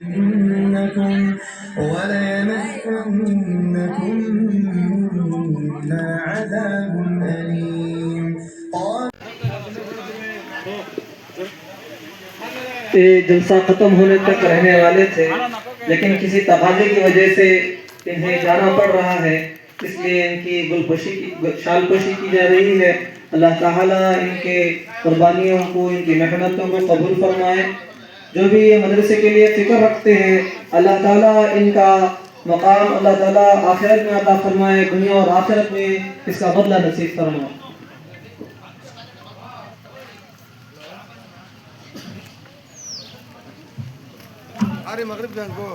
إنكم وليمسنكم منا عذاب أليم जलसा ख़त्म होने तक रहने वाले थे, लेकिन किसी तकाज़े की वजह से इन्हें जाना पड़ रहा है, इसलिए इनकी शालपोशी की जा रही है। अल्लाह ताला इनके कुर्बानियों को, इनकी मेहनतों को कबूल फरमाए। जो भी ये मदरसे के लिए फ़िक्र रखते हैं, अल्लाह ताला इनका मकाम अल्लाह ताला आखिरत में अता फरमाए, दुनिया और आखिरत में इसका बदला नसीब फरमाए। अरे मगरिब जान को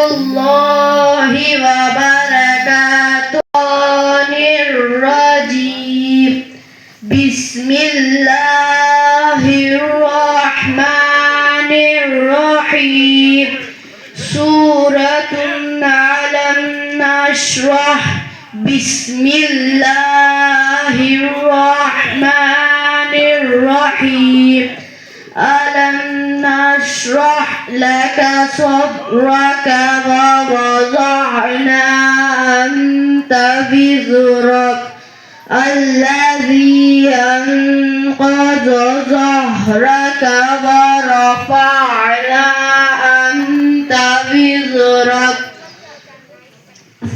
الله وبركاته الرجيم بسم الله الرحمن الرحيم سورة ألم نشرح بسم الله الرحمن الرحيم ألم نشرح لك صدرك ووضعنا عنك وزرك الذي أنقض ظهرك ورفعنا عنك وزرك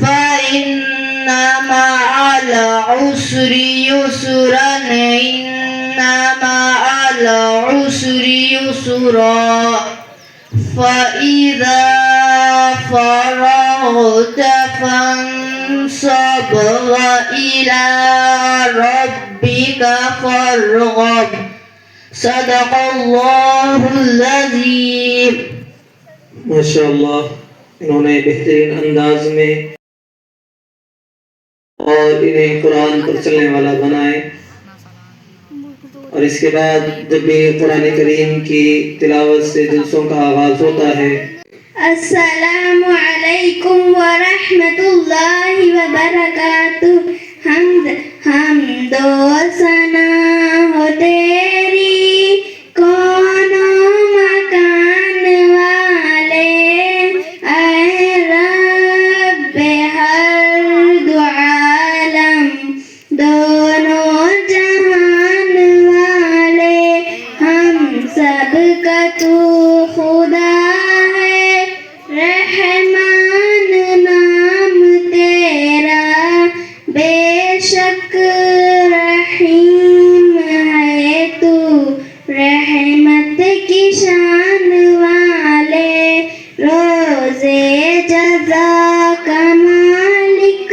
فإن مع العسر يسرا إن مع العسر يسرا فإذا فرغت فانصب وإلى ربك فارغب صدق الله العظيم। माशाअल्लाह, इन्होंने बेहतरीन अंदाज में और इन्हें कुरान पर चलने वाला बनाए। और इसके बाद जब भी कुरान करीम की तिलावत से जुल्सों का आगाज होता है। अस्सलामु अलैकुम व रहमतुल्लाहि व बरकातुहू। हमद व सना हो तेरी कौनो मकान वाले, ऐ रब्बे हर दो आलम दोनों जहान वाले। हम सब का तू खुदा है, रहमान नाम तेरा, बेशक रहीम है तू, रहमत की शान वाले। रोज़े जज़ा का मालिक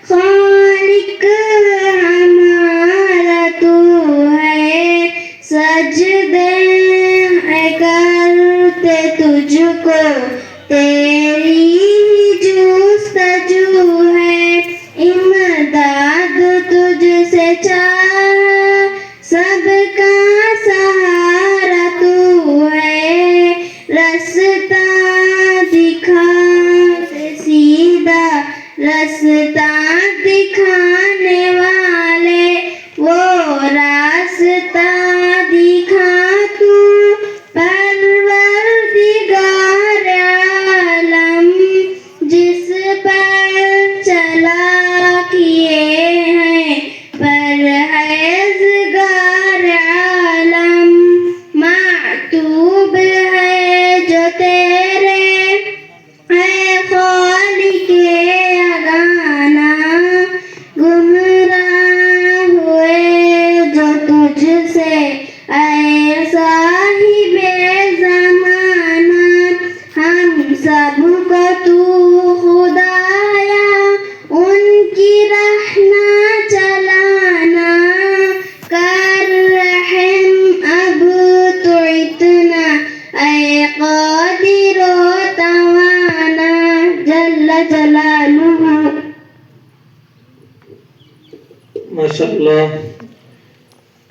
खालिक हमारा तू है, सजदे करते तुझको तेरी जुस्तजू है। इमदाद तुझसे चाहा सबका सहारा तू है, रास्ता दिखा सीधा रास्ता दिखाने वाले, वो रास्ता दिखा तू परवरदिगार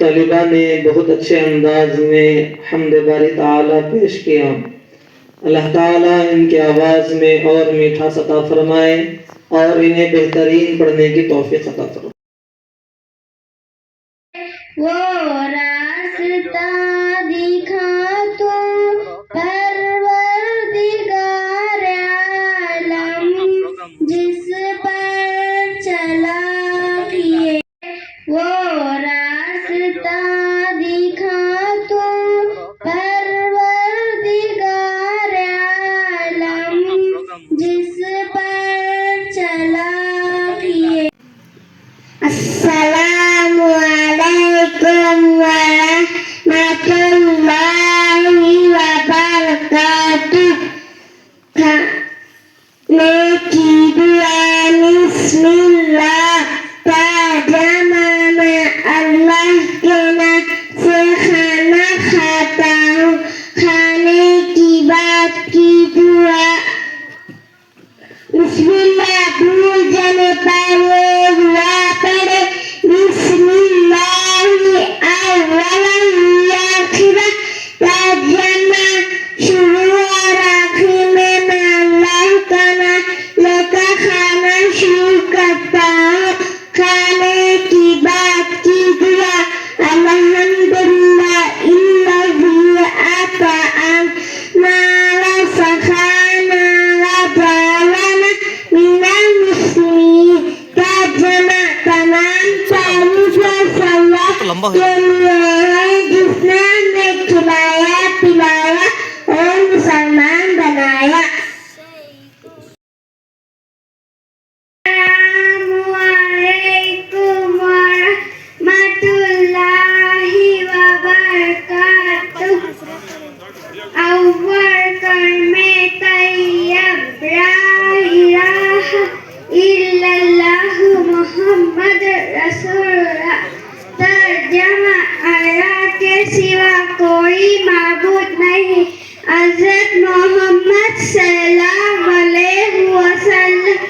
तलिबा ने बहुत अच्छे अंदाज में हम्द बारी ताला पेश किया। अल्लाह ताला इनके आवाज़ में और मीठा अता फरमाए और इन्हें बेहतरीन पढ़ने की तौफीक अता फरमाए। वो रास्ता दिखा तो परवरदिगार आलम जिस पर चला किए। वो रास्ता दिखा तो परवरदिगार आलम जिस पर चला किए। अस्सलामु अलैकुम वरहमतुल्लाहि वबरकातुह। खाने की दुआ बिस्मिल्लाह। तर्जुमा मैं अल्लाह के नाम से खाना खाता हूँ। खाने की बात की दुआ बिस्मिल्लाह। भूल जाने पर ये दुआ पढ़े बिस्मिल्लाहि अव्वलन व आखिरन। तर्जुमा शुरू और आखिर में मैं अल्लाह का नाम लेकर खाना शुरू करता हूँ। खाने की बात की दुआ अल्हम्दुलिल्लाह इल्लज़ी अतअमना व सक़ाना व जअलना मिनल मुस्लिमीन। तर्जुमा तमाम तारीफ़ अल्लाह के लिए है जिसने हमें खिलाया पिलाया और मुसलमान बनाया। अस्सलामुअलैकुम वरहमतुल्लाहि वबरकातुह। अव्वल कलमे तैयब ला इलाहा इल्लल्लाह मुहम्मद रसूलुल्लाह। तर्जुमा अल्लाह के सिवा कोई माबूद नहीं। हज़रत मोहम्मद सल्लल्लाहु अलैहि वसल्लम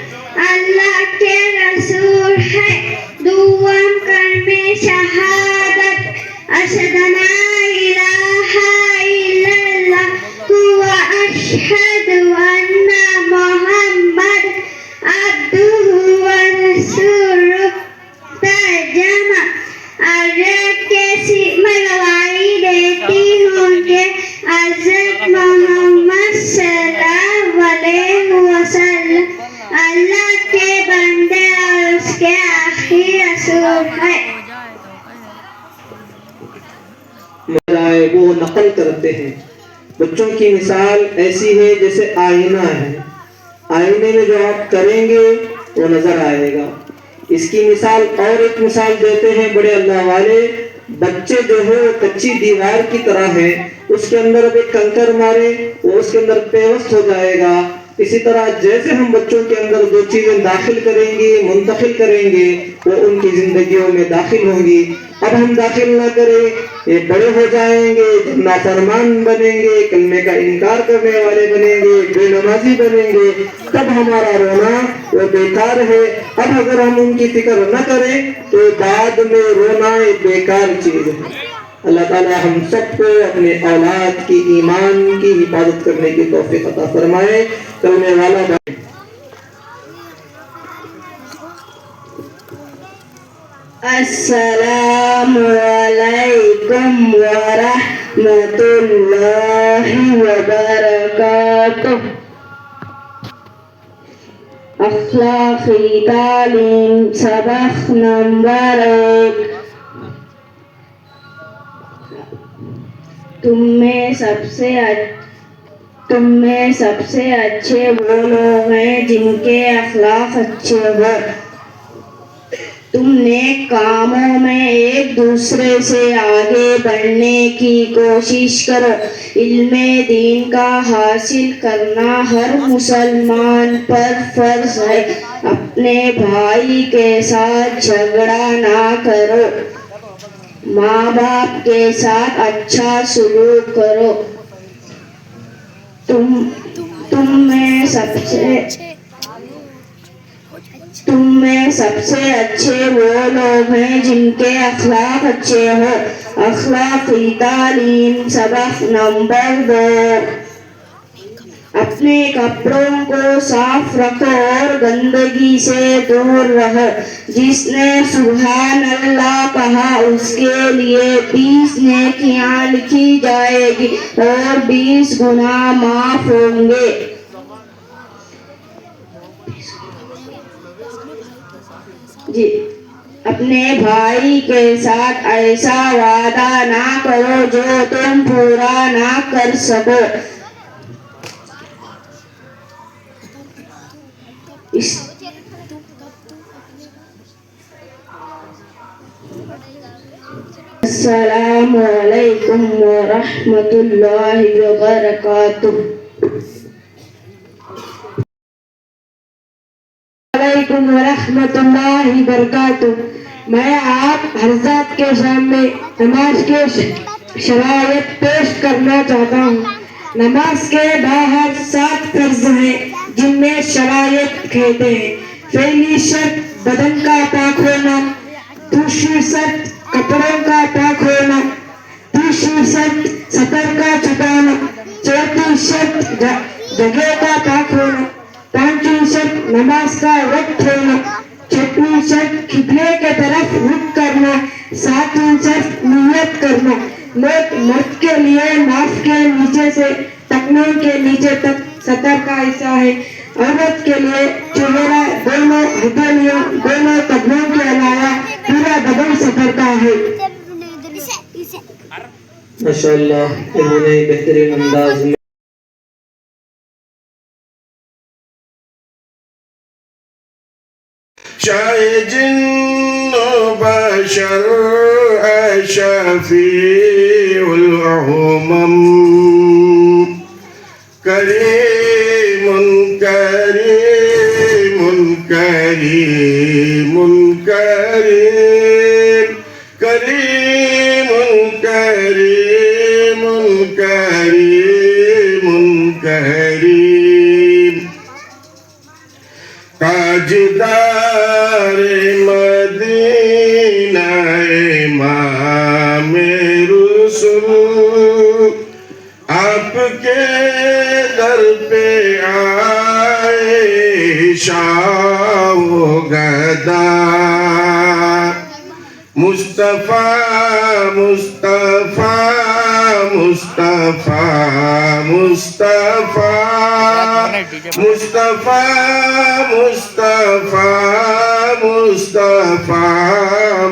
अल्लाह के रसूल है। दुआम कलमे शहादत अशहदु ला इलाहा इल्लल्लाह व अशहदु अन्ना मुहम्मद अब्दुहु व रसूलुहु। तर्जुमा अल्लाह के मैं गवाही देती हूँ कि हज़रत मोहम्मद सल्लल्लाहु अलैहि वसल्लम अल्लाह के बंदे और उसके आखिरी रसूल है। वो नकल करते हैं। बच्चों की मिसाल ऐसी है जैसे आईना है। आईने में जो आप करेंगे वो नजर आएगा। इसकी मिसाल और एक मिसाल देते हैं बड़े अल्लाह वाले। बच्चे जो है वो कच्ची दीवार की तरह है। उसके अंदर अब एक कंकर मारे वो उसके अंदर पेवस्त हो जाएगा। इसी तरह जैसे हम बच्चों के अंदर जो चीजें दाखिल करेंगे मुंतकिल करेंगे वो उनकी जिंदगियों में दाखिल होंगी। अब हम दाखिल ना करें ये बड़े हो जाएंगे, नाफरमान बनेंगे, कलमे का इनकार करने वाले बनेंगे, बेनमाजी बनेंगे। तब हमारा रोना वो बेकार है। अब अगर हम उनकी फिक्र न करें तो बाद में रोना एक बेकार चीज है। अल्लाह ताला हम सबको अपने औलाद की ईमान की हिफाजत करने की तौफीक अता फरमाए। कलमे वाला अस्सलामु अलैकुम वरहमतुल्लाहि वबरकातुह। अखलाकी तालीम सबक नंबर 1। तुम में सबसे अच्छे वो लोग हैं जिनके अखलाक अच्छे हो। तुम नेक कामों में एक दूसरे से आगे बढ़ने की कोशिश करो। इल्मे दीन का हासिल करना हर मुसलमान पर फर्ज है। अपने भाई के साथ झगड़ा ना करो। माँ बाप के साथ अच्छा सलूक करो। तुम तुम में सबसे अच्छे वो लोग हैं जिनके अखलाक अच्छे हो। अखलाकी तालीम सबक नंबर 2, अपने कपड़ों को साफ रखो और गंदगी से दूर रहो। जिसने सुभान अल्लाह कहा उसके लिए 20 नेकियां लिखी जाएगी और 20 गुनाह माफ होंगे। जी, अपने भाई के साथ ऐसा वादा ना करो जो तुम पूरा ना कर सको। अस्सलामु अलैकुम व रहमतुल्लाहि व बरकातुहू। वालेकुम व रहमतुल्लाहि व बरकातुहू। मैं आप हज़रात के सामने नमाज के शरायत पेश करना चाहता हूँ। नमाज के बाहर 7 फर्ज हैं जिनमें शरायत कहते हैं। पहली शर्त बदन का पाक होना, दूसरी शर्त कपड़ों का पाक होना, तीसरी शर्त सतर का छुपाना, चौथी शर्त जगह का पाक होना, पांचवी शर्त नमाज का वक्त होना, छठवीं शर्त किबले के तरफ रुख करना, सातवीं शर्त नियत करना। मर्द के लिए नाफ के नीचे से टखने के नीचे तक सतर का हिस्सा है। औरत के लिए चेहरा, दोनों हथेलियों, दोनों कदमों के अलावा पूरा बदन सतर का है। माशाअल्लाह, इन्होंने बेहतरीन अंदाज में चाहे जिन्नो बशर शफीउल उमम करीमुन करीमुन करीमुन करीम करीमुन करीमुन करीमुन करीम ताजदार मदीना इमाम रुसूल आपके दर पे आए शाह गदा मुस्तफा मुस्तफा मुस्तफा मुस्तफा मुस्तफा मुस्तफा मुस्तफा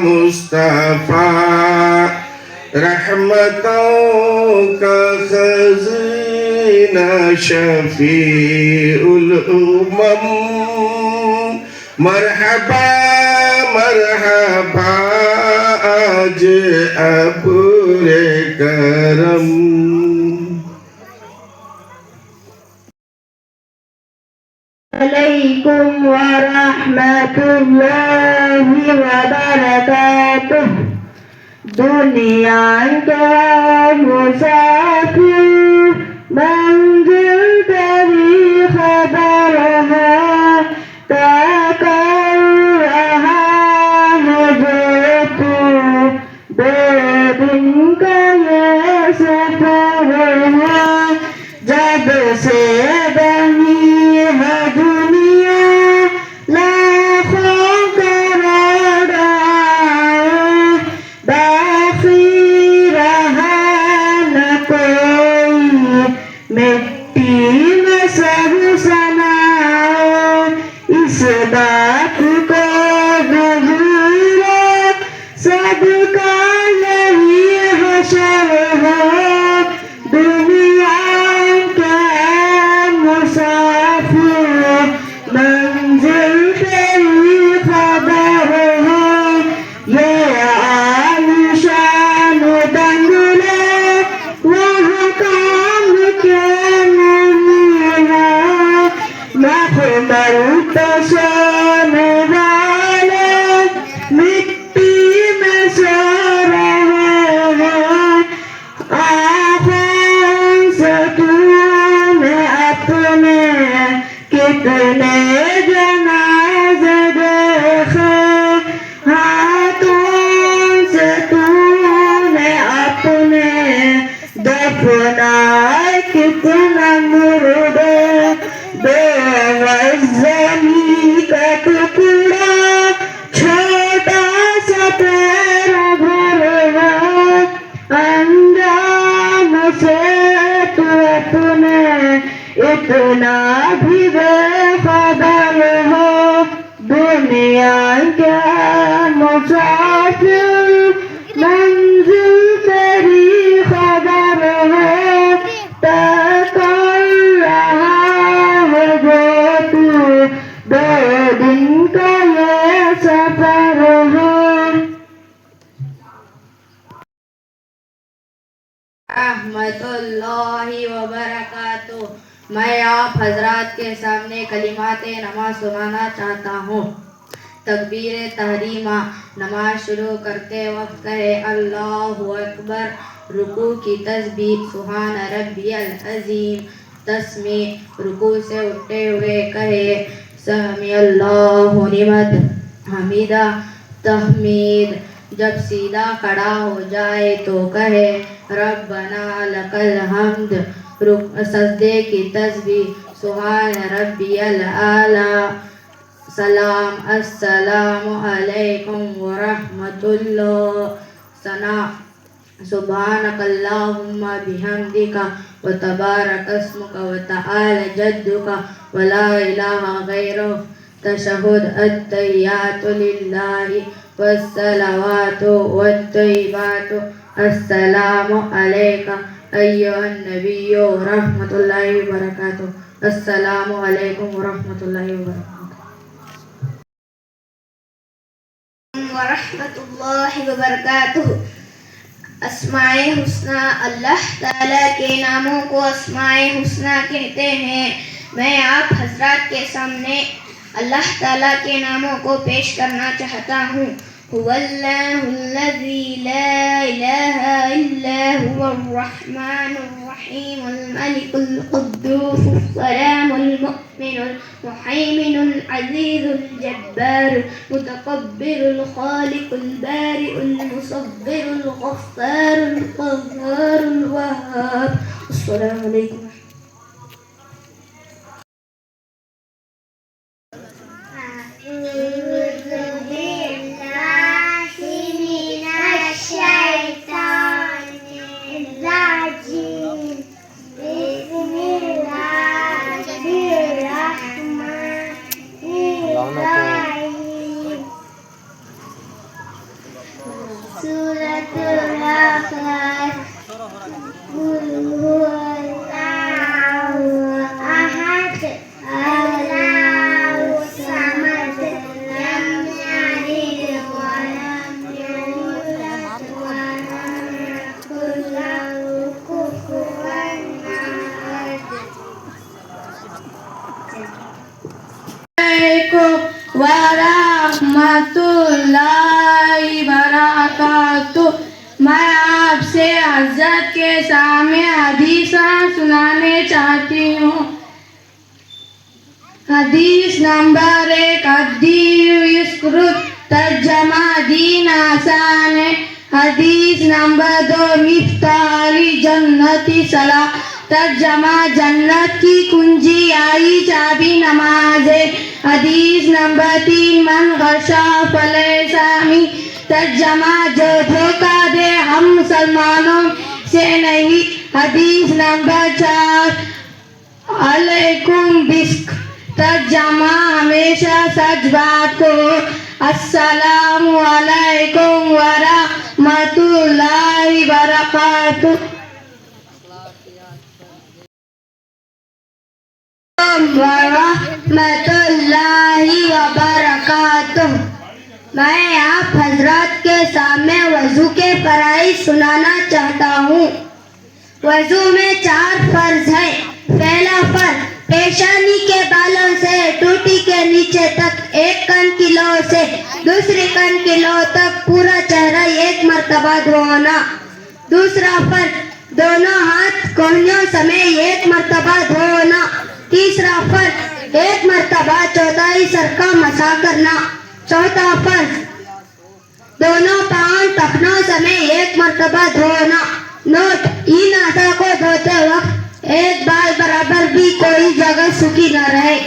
मुस्तफा रहमतों का खज़ीना शफीउल उमम मरहबा मरहबा आज अबूरे करम। अलैकुम व रहमतुल्लाहि व बरकातुहू। दुनिया के मुसाफिर मंजिल तेरी खबर है, ताकर रहा मुझे तू 2 दिन का ये सफर है। जब से बनी है दुनिया लाखों करोड़ बाकी रहा न कोई, मिट्टी में सब समाए। इस बात को गुज़रे सबका यही हशर है। दुनिया के मुसाफिर मंजिल तेरी खबर है। ये आलिशान बंगले वहाँ काम के नहीं है। मखमल पे सोने वाले मिट्टी में सो रहे हैं। आँखों से तूने अपने कितने जनाज़े अपना कितना मुर्दा बेवज़नी का टुकड़ा छोटा सा तेरा घर है अंजाम से तू अपने इतना भी बेखबर हो दुनिया क्या मुसाफिर मंजिल तेरी खबर है तकर रहा है जो तू 2 दिन का ये सफर है। रहमतुल्लाहि व बरकातुहू। मैं आप हजरात के सामने कलिमाते नमाज सुनाना चाहता हूँ। तकबीर तहरीमा नमाज शुरू करते वक्त कहे अल्लाहु अकबर। रुकू की तस्बीह सुभान रब्बियल अज़ीम तस्मीह। रुकू से उठते हुए कहे समी अल्लाहु लिमन हमीदा तहमीद। जब सीधा खड़ा हो जाए तो कहे रब्बना लकल हम्द। सजदे की तस्बीह सुभान रब्बियल आला। सलाम अस्सलामु अलैकुम व रहमतुल्लाह। सना सुब्हानकल्लाहुम्मा बिहम्दिका व तबारकस्मुका व तआला जद्दुका व ला इलाहा गैरुक। तशहुद अत्तहियातु लिल्लाहि वस्सलावातु वत्तय्यिबातु। अस्सलामु अलैका अय्युहन नबिय्यु रहमतुल्लाहि व बरकातुहू। अस्सलामु अलैकुम व रहमतुल्लाहि व बरकातुहू। वरहमतुल्लाहि व बरकातुहू। अस्माए हुस्ना अल्लाह ताला के नामों को अस्माए हुस्ना कहते हैं। मैं आप हजरात के सामने अल्लाह ताला के नामों को पेश करना चाहता हूँ। हुवल्लाहुल्लज़ी ला इलाहा इल्ला हुवल रहमानुर रहीमुल मलिकुल कुद्दूसुस सलामुल मुमिनुल मुहैमिनुल अज़ीज़ुल जब्बारुल मुतकब्बिरुल खालिकुल बारिउल मुसव्विरुल गफ्फारुल क़ह्हारुल वहाब। अस्सलामु अलैकुम। वरहमतुल्लाहि बरकातुहू। मैं आपसे हज़रत के सामने हदीस सुनाने चाहती हूँ। हदीस नंबर 1 हदीस तर्जमा दीन आसान है। हदीस नंबर 2 मिफ्तारी जन्नती सलाह। तर्जमा जन्नत की कुंजी आई चाबी नमाज है। हदीस नंबर 3 मन गशा फलैसा मिन। तर्जमा जो धोखा दे हम मुसलमानों से नहीं। हदीस नंबर 4 अलैकुम बिस्क। तर्जमा हमेशा सच बात को। अस्सलामु अलैकुम व रहमतुल्लाहि व बरकातुहू। वरहमतुल्लाहि व बरकातुहू। मैं आप हजरात के सामने वजू के फराइज़ सुनाना चाहता हूँ। वजू में 4 फर्ज है। पहला फर्ज पेशानी के बालों से टूटी के नीचे तक 1 कन की लौ से दूसरी कन की लौ तक पूरा चेहरा 1 मर्तबा धोना। दूसरा फर्ज दोनों हाथ कोहनियों समेत 1 मर्तबा धोना। तीसरा फर्ज 1 मर्तबा चौथाई सर का मसा करना। चौथा फर्ज दोनों पांव टखनों समेत 1 मर्तबा धोना। नोट इन आधा को एक बाल बराबर भी कोई जगह सूखी न रहे,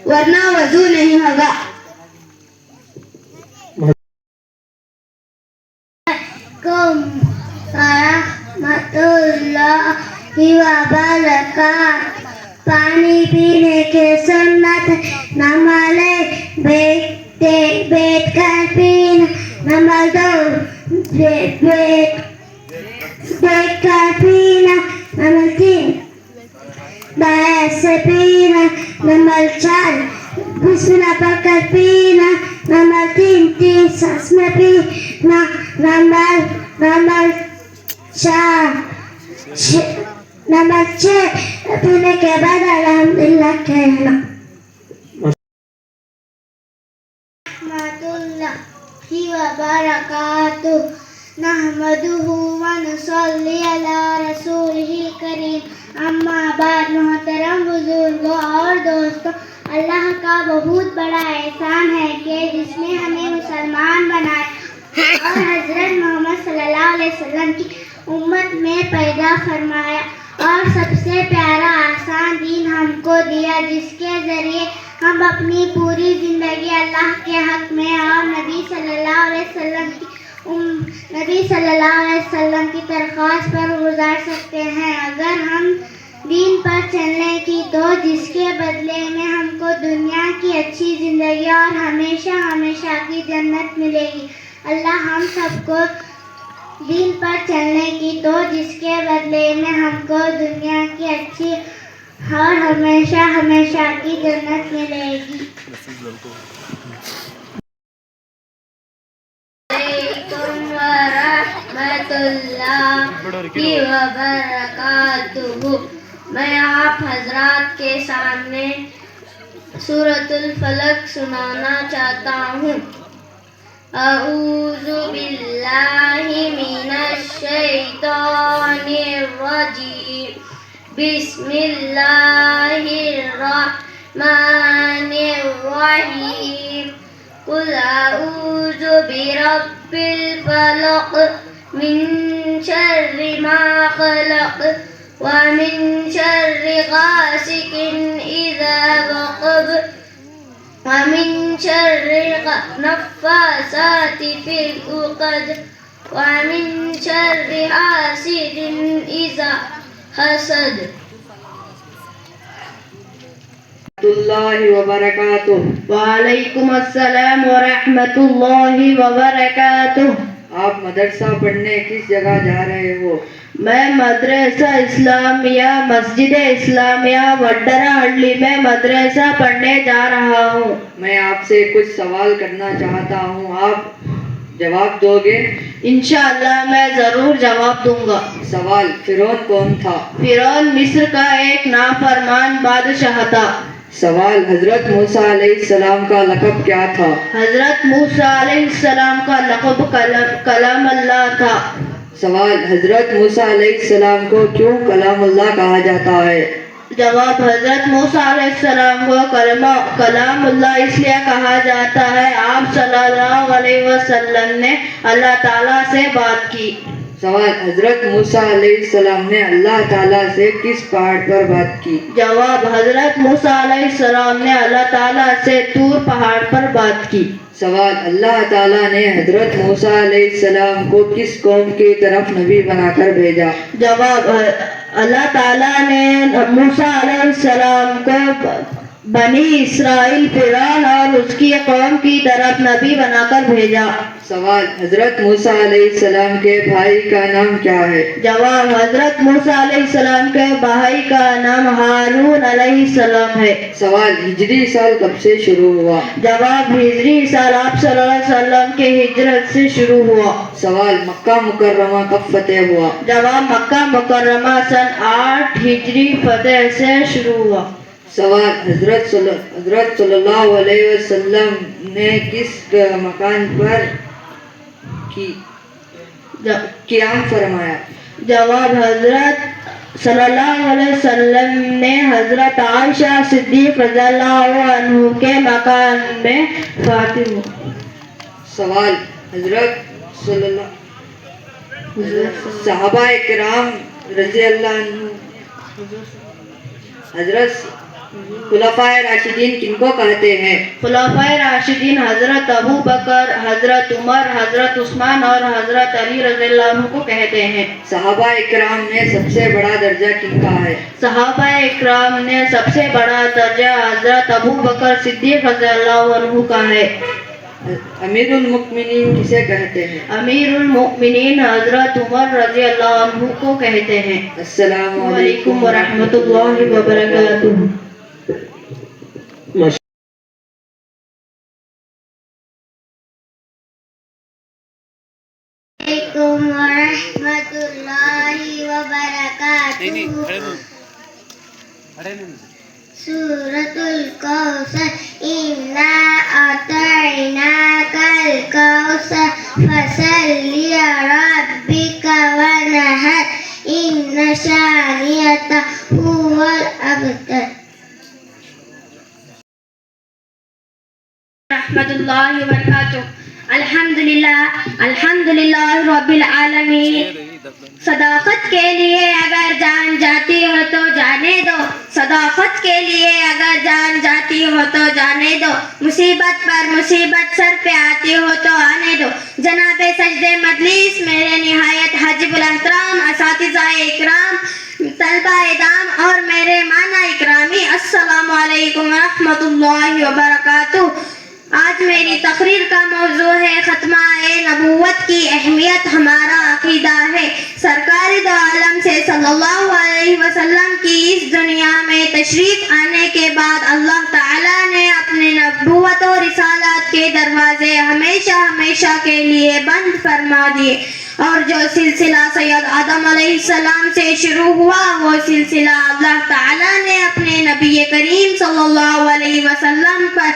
वरना वजू नहीं होगा। पानी पीने के सुन्नत नंबर 1 बैठ कर पीना, नंबर 2 बैठ कर पीना, नंबर 3 दाएं से पीना, नंबर 4 बिस्मिल्लाह पढ़कर पीना, नंबर 3 सांस में पीना, नंबर 6 पीने के बाद अल्हम्दुलिल्लाह कहना। रहमतुल्लाहि व बरकातुहू नहमदुहु व नुसल्ली अला रसूलिहिल करीम। अम्मा बाद, मोहतरम बुजुर्गों और दोस्तों, अल्लाह का बहुत बड़ा एहसान है कि जिसने हमें मुसलमान बनाया और हजरत मोहम्मद सल्लल्लाहु अलैहि वसल्लम की उम्मत में पैदा फरमाया और सबसे प्यारा आसान दीन हमको दिया, जिसके जरिए हम अपनी पूरी जिंदगी अल्लाह के हक में और नबी सल्लल्लाहु अलैहि वसल्लम की दरख्वास्त पर गुजार सकते हैं। अगर हम दीन पर चलने की तो जिसके बदले में हमको दुनिया की अच्छी जिंदगी और हमेशा हमेशा की जन्नत मिलेगी। अल्लाह हम सबको दीन पर चलने की तो जिसके बदले में हमको दुनिया की अच्छी और हमेशा हमेशा की जन्नत मिलेगी। रहमतुल्लाहि व बरकातुहू। मैं आप हजरात के सामने सूरतुल फलक सुनाना चाहता हूँ। अऊज़ु बिल्लाहि मिनश शैतानिर रजीम। बिस्मिल्लाहिर रहमानिर रहीम। कुल अऊज़ु बिरब्बिल फलक मिन शर्रि मा खलक व मिन शर्रि गासिकिन इज़ा वक़ब वमिन शर्रि नफ़्फ़ासाति फ़िल उक़द वमिन शर्रि हासिदिन इज़ा हसद। रहमतुल्लाहि व बरकातुहू। वालेकुम अस्सलाम व रहमतुल्लाहि व बरकातुहू। आप मदरसा पढ़ने किस जगह जा रहे हो? मैं मदरसा इस्लामिया मस्जिद इस्लामिया वड्डराहल्ली में मदरसा पढ़ने जा रहा हूँ। मैं आपसे कुछ सवाल करना चाहता हूँ, आप जवाब दोगे? इंशाअल्लाह मैं जरूर जवाब दूंगा। सवाल, फिरौन कौन था? फिरौन मिस्र का एक नाफरमान बादशाह था। सवाल, हजरत मूसा अलैहिस्सलाम का लक़ब क्या था? हजरत मूसा अलैहिस्सलाम का लक़ब कलाम अल्लाह था। सवाल, हजरत मूसा अलैहिस्सलाम को क्यों कलामुल्लाह कहा जाता है? जवाब, हजरत मूसा अलैहिस्सलाम को कलामुल्लाह इसलिए कहा जाता है, आप सल्लल्लाहु अलैहि वसल्लम ने अल्लाह ताला से बात की। सवाल, हजरत मूसा अलैहिस्सलाम ने अल्लाह ताला से किस पहाड़ पर बात की? जवाब, हजरत मूसा अलैहिस्सलाम ने अल्लाह ताला से तूर पहाड़ पर बात की। सवाल, अल्लाह ताला ने हजरत मूसा अलैहिस्सलाम को किस कौम की तरफ नबी बनाकर भेजा? जवाब, अल्लाह ताला ने मूसा अलैहिस्सलाम को बनी इस्राइल फिरौन और उसकी कौम की तरफ नबी बनाकर भेजा। सवाल, हजरत मूसा अलैहिस्सलाम के भाई का नाम क्या है? जवाब, हजरत मूसा अलैहिस्सलाम के भाई का नाम हारून अलैहिस्सलाम है। सवाल, हिजरी साल कब से शुरू हुआ? जवाब, हिजरी साल आप सल्लल्लाहु अलैहि वसल्लम के हिजरत से शुरू हुआ। सवाल, मक्का मुकर्रमा कब फतेह हुआ? जवाब, मक्का मुकर्रमा सन 8 हिजरी फतेह से शुरू हुआ। सवाल, हजरत सल्लल्लाहु अलैहि वसल्लम ने किस मकान पर क़ियाम फरमाया? जवाब, हजरत सल्लल्लाहु अलैहि वसल्लम ने हजरत आयशा सिद्दीक़ रज़ियल्लाहु अन्हु के मकान में फातिम। सवाल, हजरत सहाबाए किराम रज़ियल्लाहु अन्हु हजरत खुलफाए राशिदीन किनको कहते हैं? खुलाफाए राशिदीन हजरत अबू बकर, हजरत उमर, हजरत उस्मान और हजरत अली रज़ियल्लाहु अन्हु को कहते हैं। सहाबा इकराम में सबसे बड़ा दर्जा किनका है? सहाबा इकराम ने सबसे बड़ा दर्जा हजरत अबू बकर सिद्दीक रज़ियल्लाहु अन्हु का है। अमीरुल मुमिनीन किसे कहते हैं? अमीरुल मुमिनीन हजरत उमर रज़ियल्लाहु अन्हु को कहते हैं। अस्सलामु वालेकुम व रहमतुल्लाहि व बरकातुहू। वालेकुम वरहमतुल्लाहि वबरकातुहू। सूरतुल कौसर इन्ना अतईनाकल कौसर फसल्लि रब्बिका वनहर इन्न शानियता हुवल अबतर। रहमतुल्लाहि व बरकातुहू। अल्हम्दुलिल्लाह रब्बिल आलमीन। सदाकत के लिए अगर जान जाती हो तो जाने दो, सदाकत के लिए अगर जान जाती हो तो जाने दो, मुसीबत पर मुसीबत सर पे आती हो तो आने दो। जनाबे सजदे मजलिस, मेरे निहायत हजीबुल एहतराम असातिज़ाए इकराम, तलबा इदाम और मेरे माना इकरामी, अस्सलामु अलैकुम व रहमतुल्लाहि व बरकातुहू। आज मेरी तकरीर का मौजू है खत्मा-ए नबूवत की अहमियत हमारा अकीदा है। सरकारी दो आलम से सल्लल्लाहु अलैहि वसल्लम की इस दुनिया में तशरीफ आने के बाद अल्लाह ताला ने अपने नबूवत और रिसालत के दरवाजे हमेशा हमेशा के लिए बंद फरमा दिए और जो सिलसिला सैयद आदम अलैहिस्सलाम से शुरू हुआ वो सिलसिला अल्लाह ताला ने अपने नबी करीम सल्लल्लाहु अलैहि वसल्लम पर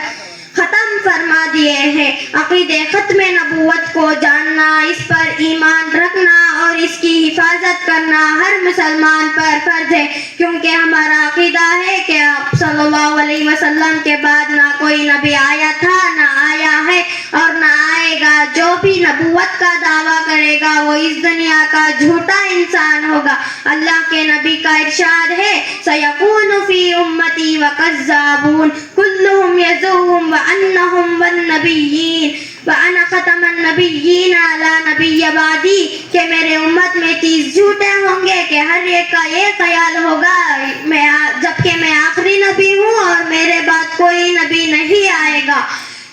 खत्म फरमा दिए हैं। अक़ीदे ख़त्म नबूवत को जानना, इस पर ईमान रखना और इसकी हिफाजत करना हर मुसलमान पर फर्ज है, क्योंकि हमारा अक़ीदा है कि आप सल्लल्लाहु अलैहि वसल्लम के बाद ना कोई नबी आया था, ना आया है और ना आएगा। जो भी नबूवत का दावा करेगा वो इस दुनिया का झूठा इंसान होगा। अल्लाह के नबी का इरशाद है, सयकूनु फी उम्मती व कज़्ज़ाबून कुल्लुहुम यज़ूम व अन्नहुम वन्नबिय्यीन व अना खतमन नबिय्यीन अला नबिय्य बादी, कि मेरे उम्मत में 30 झूठे होंगे कि हर एक का ये ख्याल होगा जबकि मैं आखिरी नबी हूँ और मेरे बाद कोई नबी नहीं आएगा।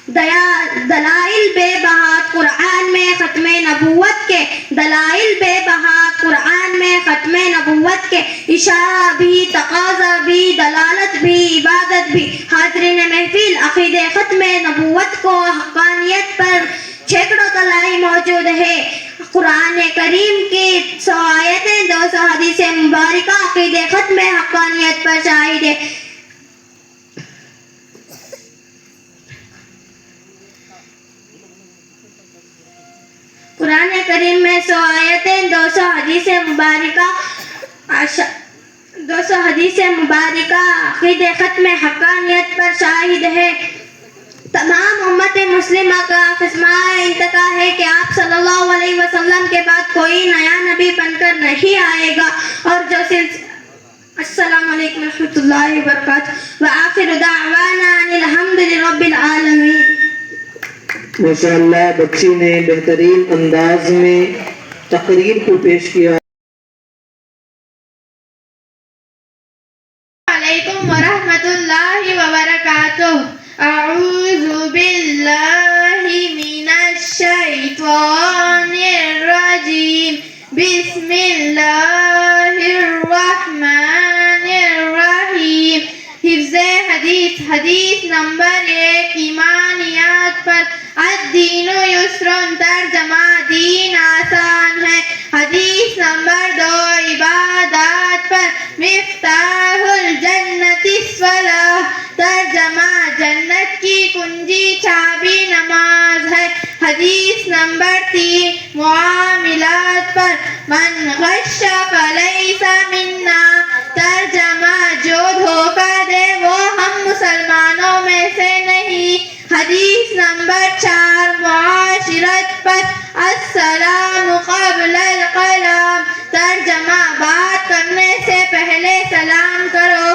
दलाइल बेबहा कुरान में खत्मे नबूवत के, दलाइल बेबहा कुरान में खत्मे नबूवत के, इशारा भी, तकाजा भी, दलालत भी, इबादत भी। हाज़रीन महफिल, अक़ीदे खत्मे नबूवत को हक़ानियत पर सैकड़ों दलाइल मौजूद है। कुरान करीम की 100 आयतें, 200 हदीसें मुबारका अक़ीदे खत्मे हक़ानियत पर शाहिद है। कुरान करीम में 100 आयतें, 200 हदीसें मुबारका, 200 हदीसें मुबारका अक़ीदे ख़त्म हक़ानियत पर शाहिद है। तमाम उम्मत मुस्लिमा का क़िस्मा इंतका है कि आप सल्लल्लाहु अलैहि वसल्लम के बाद कोई नया नबी बनकर नहीं आएगा और जो अस्सलामु अलैकुम व रहमतुल्लाहि व बरकातुहू व आखिरु दाअवाना अनिल हम्दुलिल्लाहि रब्बिल आलमीन। माशाअल्लाह, बच्ची ने बेहतरीन अंदाज में तकरीर को पेश किया। वालेकुम वरहमतुल्लाहि वबरकातुहू। अऊज़ु बिल्लाहि मिनश शैतानिर रजीम। बिस्मिल्लाहिर रहमानिर रहीम। हिफ्ज़े हदीस, हदीस नंबर 1, ईमानियात पर अद्दीनु युस्रुन, तर्जमा दीन आसान है। हदीस नंबर 2, इबादत पर मिफ्ताहुल जन्नति स्वलाह, तर्जमा जन्नत की कुंजी चाबी नमाज है। हदीस नंबर 3, मुआमिलात पर मन गश्शा फलैसा मिन्ना, तर्जमा जो धोखा दे वो हम मुसलमानों में से नहीं। हदीस नंबर 4, मुआशिरत पर अस्सलामु क़ब्लल कलाम, तर्जमा बात करने से पहले सलाम करो।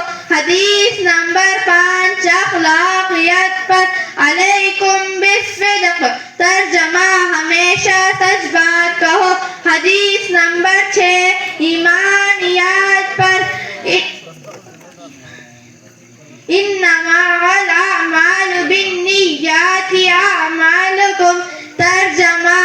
ईमानियात पर इन्नमाल आमालु बिन्नियाति आमालुकुम तर्जमा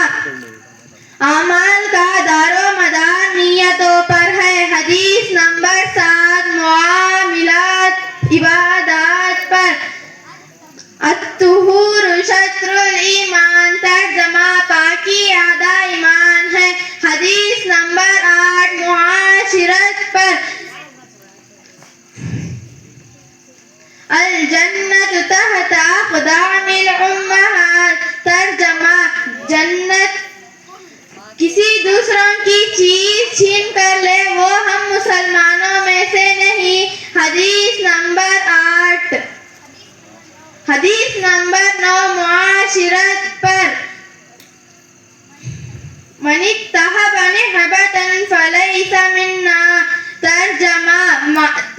अमाल का दारोमदार नियतों पर है। हदीस नंबर 7 मुआमिलात इबादात पर अत्तुहूर शत्रुल ईमान तर्जमा पाकी आधा ईमान है। हदीस नंबर 8 मुआशिरत पर अल जन्नत तहत अक़दामिल उम्महात तर्जमा जन्नत किसी दूसरों की चीज छीन कर ले वो हम मुसलमानों में से नहीं। हदीस नंबर 8 हदीस नंबर 9 मुआशिरत पर मनित्तहबने हबतन फलैसा मिन्ना तर्जमा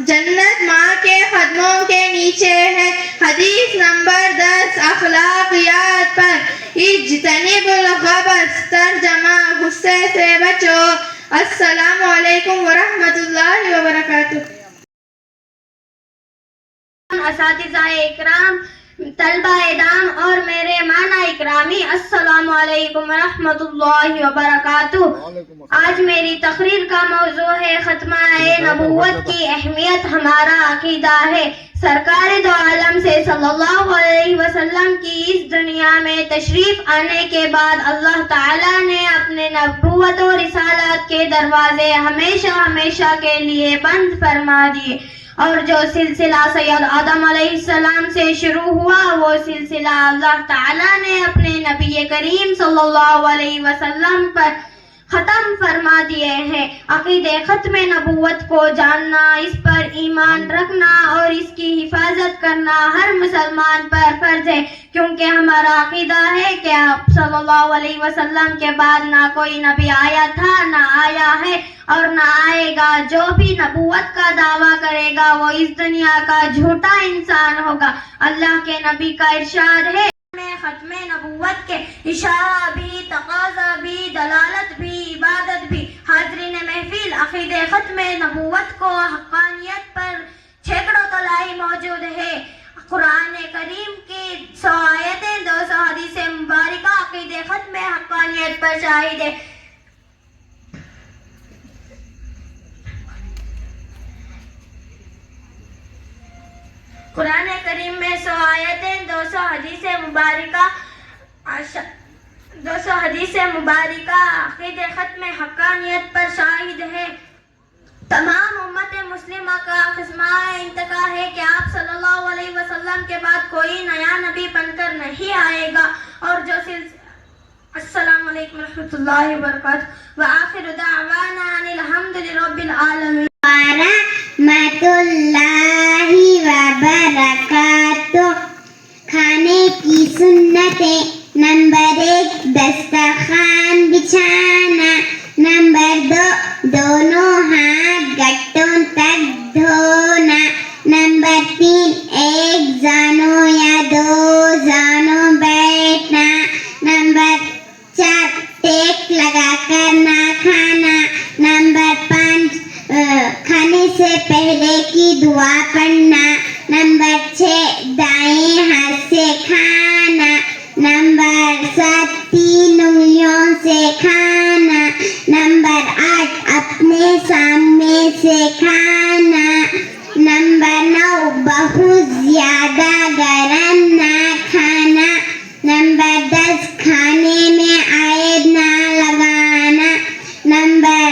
जन्नत माँ के कदमों के नीचे है। हदीस नंबर 10 अखलाकियात पर इज्तनिबुल गबस तर्जमा गुस्से से बचो। अस्सलामु अलैकुम व रहमतुल्लाहि व बरकातुहू। असातिज़ाए इकराम, तलबा दाम और मेरे माना इकरामी, अस्सलामु अलैकुम रहमतुल्लाहि व बरकातुहू। आज मेरी तकरीर का मौजू है खत्मा-ए नबूवत की अहमियत, हमारा अकीदा है। सरकार दो आलम से सल्लल्लाहु अलैहि वसल्लम की इस दुनिया में तशरीफ आने के बाद अल्लाह ताला ने अपने नबूवत और रिसालत के दरवाजे हमेशा हमेशा के लिए बंद फरमा दिए और जो सिलसिला सैयद आदम अलैहिस्सलाम से शुरू हुआ वो सिलसिला अल्लाह ताला ने अपने नबी करीम सल्लल्लाहु अलैहि वसल्लम पर ख़त्म फरमा दिए हैं। अक़ीदे ख़त्म नबूवत को जानना, इस पर ईमान रखना और इसकी हिफाजत करना हर मुसलमान पर फर्ज है, क्योंकि हमारा अक़ीदा है कि आप सल्लल्लाहु अलैहि वसल्लम के बाद ना कोई नबी आया था, ना आया है और ना आएगा। जो भी नबूवत का दावा करेगा वो इस दुनिया का झूठा इंसान होगा। अल्लाह के नबी का इरशाद है खत्मे नबूवत के इशारा भी, तकाजा भी, दलालत भी, इबादत भी। हाज़रीन महफिल, अक़ीदे खत्मे नबूवत को हक़ानियत पर सैकड़ों तलाई मौजूद है। कुरान करीम की 100 आयतें, 200 हदीसें मुबारका अक़ीदे खत्मे हक़ानियत पर शाहिद है। कुरान करीम में 100 आयतें, 200 हदीसें मुबारका, 200 हदीसें मुबारका अक़ीदे ख़त्म हक़ानियत पर शाहिद है। तमाम उम्मत मुस्लिमा का ख़िस्मा इंतका है कि आप सल्लल्लाहु अलैहि वसल्लम के बाद कोई नया नबी बनकर नहीं आएगा और जो अस्सलामु अलैकुम रहमतुल्लाहि व बरकातुहू व आखिरु दावाना अनिल हम्दुलिल्लाहि आलमीन। रहमतुल्लाहि व बरकातुहू। खाने की सुन्नतें, नंबर 1 दस्तरखान बिछाना, नंबर 2 दोनों हाथ गट्टों तक धोना, नंबर 3 एक जानों या 2 जानों बैठना, नंबर 4 टेक लगाकर ना खाना, नंबर 5 खाने से पहले की दुआ पढ़ना, नंबर 6 दाएं हाथ से खाना, नंबर 7 3 उंगलियों से खाना, नंबर 8 अपने सामने से खाना, नंबर 9 बहुत ज्यादा गरम ना खाना, नंबर 10 खाने में आयत ना लगाना, नंबर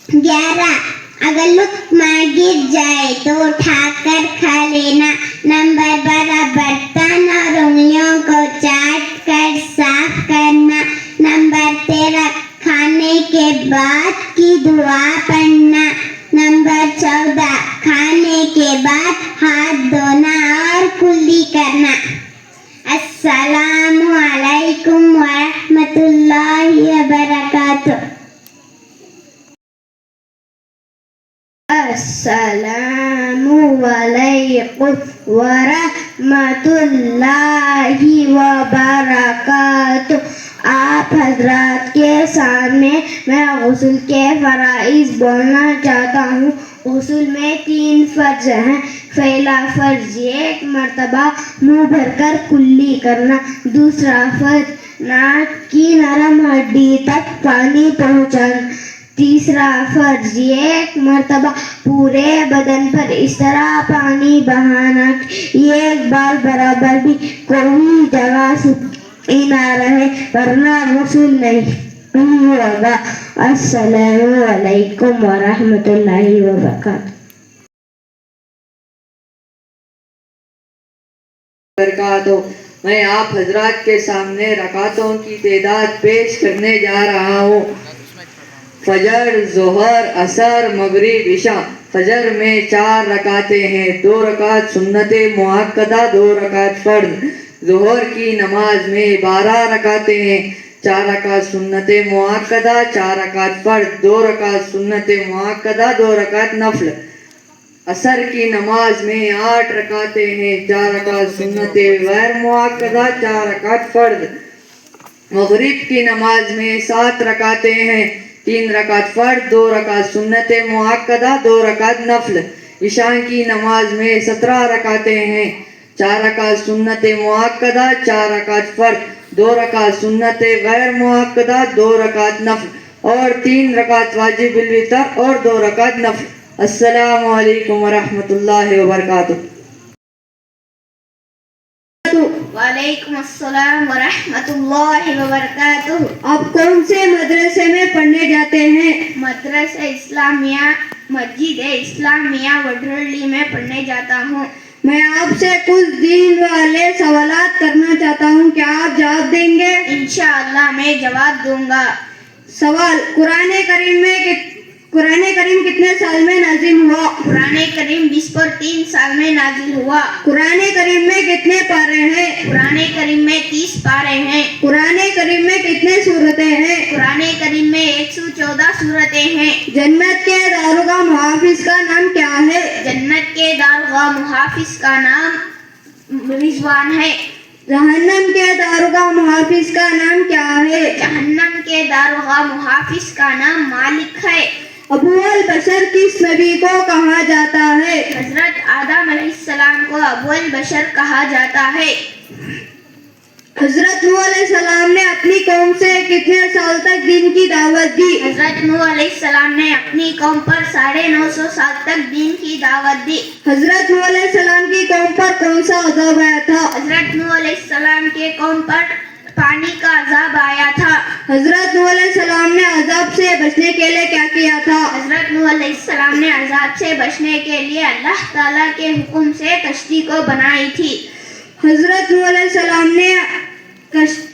11 अगर लुक़्मा गिर जाए तो उठाकर खा लेना, नंबर 12 बर्तन और उंगलियों को चाट कर साफ करना, नंबर 13 खाने के बाद की दुआ पढ़ना, नंबर 14 खाने के बाद हाथ धोना और कुल्ली करना। अस्सलामु अलैकुम व रहमतुल्लाहि व बरकातुहू। अस्सलामु अलैकुम व रहमतुल्लाहि व बरकातुहू। आप हजरात के सामने मैं गुस्ल के फराइज बोलना चाहता हूँ। गुस्ल में 3 फर्ज हैं। पहला फर्ज एक मर्तबा मुंह भरकर कुल्ली करना। दूसरा फर्ज नाक की नरम हड्डी तक पानी पहुँचाना। तीसरा फर्ज एक मर्तबा पूरे बदन पर इस तरह पानी बहाना एक बार बराबर भी कोई जगह सूखी ना रहे, वरना गुस्ल नहीं होगा। अस्सलामु अलैकुम व रहमतुल्लाहि व बरकातुहू। मैं आप हजरात के सामने रकातों की तादाद पेश करने जा रहा हूँ। फजर, जोहर, असर, मगरिब, इशा। फजर में 4 रकातें हैं, 2 रकात सुन्नत मुअक्कदा, 2 रकात फर्ज। जोहर की नमाज में 12 रकातें हैं, 4 रकात सुन्नत मुअक्कदा, 4 रकात फर्ज, 2 रकात सुन्नत मुअक्कदा, 2 रकात नफल। असर की नमाज में 8 रकातें हैं, 4 रकात सुन्नत गैर मुअक्कदा, 4 रकात फर्ज। मगरिब की नमाज में 7 रकातें हैं, 3 रकात फर्ज, 2 रकात सुन्नत मुअक्कदा, 2 रकात नफल। इशा की नमाज में 17 रकातें हैं, 4 रकात सुन्नत मुअक्कदा, 4 रकात फर्ज, 2 रकात सुन्नत गैर मुअक्कदा, 2 रकात नफल और 3 रकात वाजिबुल वितर और 2 रकात नफल। अस्सलामु अलैकुम व रहमतुल्लाहि व बरकातुहू। वालेकुम अस्सलाम व रहमतुल्लाहि व बरकातुहू। आप कौन से मदरसे में पढ़ने जाते हैं? मदरसा इस्लामिया मस्जिद इस्लामिया वडरली में पढ़ने जाता हूँ। मैं आपसे कुछ दीन वाले सवालात करना चाहता हूँ, क्या आप जवाब देंगे? इंशाअल्लाह मैं जवाब दूंगा। सवाल, कुरान करीम कितने साल में नाजिल हुआ? कुरान करीम 20 पर 3 साल में नाजिल हुआ। कुरान करीम में कितने पारे हैं? कुरान करीम में 30 पारे हैं। कुरान करीम में कितने सूरतें हैं? कुरान करीम में 114 सूरतें हैं। जन्नत के दारुगा मुहाफिज का नाम क्या है? जन्नत के दारुगा मुहाफिज का नाम रिजवान है। जहन्नम के दारुगा मुहाफिज का नाम क्या है? जहन्नम के दारुगा मुहाफिज का नाम मालिक है। अबू अल बशर किस नबी को कहा जाता है? हजरत आदम अलैहिस्सलाम को अबू अल बशर कहा जाता है। हजरत नूह अलैहिस्सलाम ने अपनी कौम से कितने साल तक दीन की दावत दी? हजरत नूह अलैहिस्सलाम ने अपनी कौम पर 950 साल तक दीन की दावत दी। हजरत नूह अलैहिस्सलाम की कौम पर कौन सा अज़ाब आया था? हजरत नूह अलैहिस्सलाम के कौम पर पानी का अज़ाब आया था। हजरत नूह अलैहिस्सलाम ने अज़ाब से बचने के लिए क्या किया था? हजरत नूह अलैहिस्सलाम ने अज़ाब से बचने के लिए अल्लाह ताला के हुक्म से कश्ती को बनाई थी। हजरत नूह अलैहिस्सलाम की कश्ती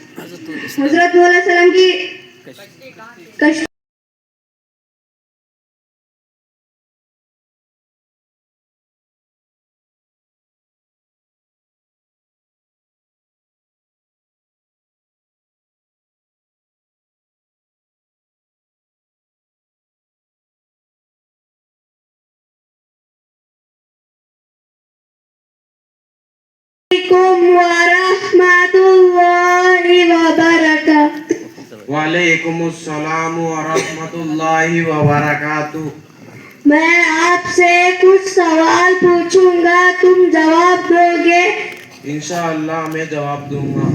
वालेकुम अस्सलाम व रहमतुल्लाहि व बरकातुहू। मैं आपसे कुछ सवाल पूछूंगा, तुम जवाब दोगे? इंशाअल्लाह मैं जवाब दूंगा।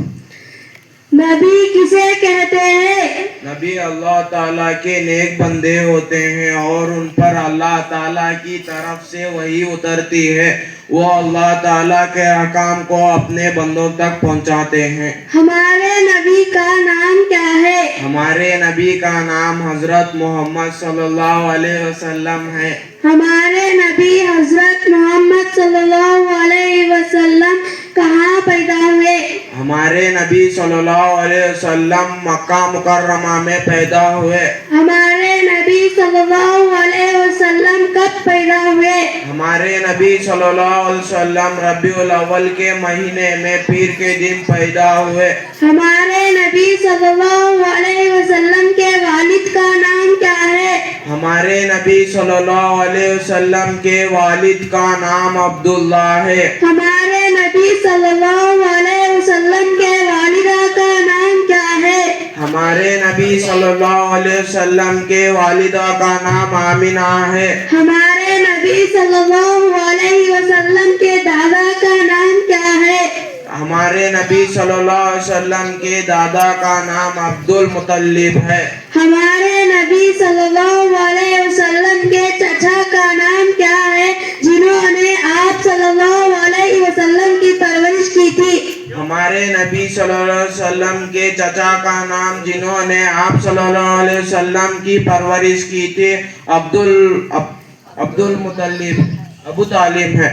नबी किसे कहते हैं? नबी अल्लाह ताला के नेक बंदे होते हैं और उन पर अल्लाह ताला की तरफ से वही उतरती है। वो अल्लाह ताला के अहकाम को अपने बंदों तक पहुंचाते हैं। हमारे नबी का नाम क्या है? हमारे नबी का नाम हजरत मोहम्मद सल्लल्लाहु अलैहि वसल्लम है। हमारे नबी हजरत मोहम्मद सल्लल्लाहु अलैहि वसल्लम कहाँ पैदा हुए? हमारे नबी सल्लल्लाहु अलैहि वसल्लम मक्का मुकर्रमा में पैदा हुए। हमारे नबी सल्लल्लाहु अलैहि वसल्लम कब पैदा हुए? हमारे नबी सल्लल्लाहु अलैहि वसल्लम रबीउल अव्वल के महीने में पीर के दिन पैदा हुए। हमारे नबी सल्लल्लाहु अलैहि वसल्लम के वालिद का नाम क्या है? हमारे नबी सल्लल्लाहु अलैहि वसल्लम के वालिद का नाम अब्दुल्ला है। हमारे नबी सल्लल्लाहु अलैहि वसल्लम के वालिदा का नाम क्या है? हमारे नबी सल्लल्लाहु अलैहि वसल्लम के वालिदा का नाम आमिना है। हमारे नबी सल्लल्लाहु अलैहि वसल्लम के दादा का नाम क्या है? हमारे नबी सल्लल्लाहु अलैहि वसल्लम के दादा का नाम अब्दुल मुतल्लिब है। हमारे नबी सल्लल्लाहु अलैहि वसल्लम के चचा का नाम क्या है जिन्होंने आप सल्लल्लाहु अलैहि वसल्लम की परवरिश की थी? हमारे नबी सल्लल्लाहु अलैहि वसल्लम के चचा का नाम जिन्होंने आप सल्लल्लाहु अलैहि वसल्लम की परवरिश की थी अब्दुल मुतल्लिब अबू तालिब है।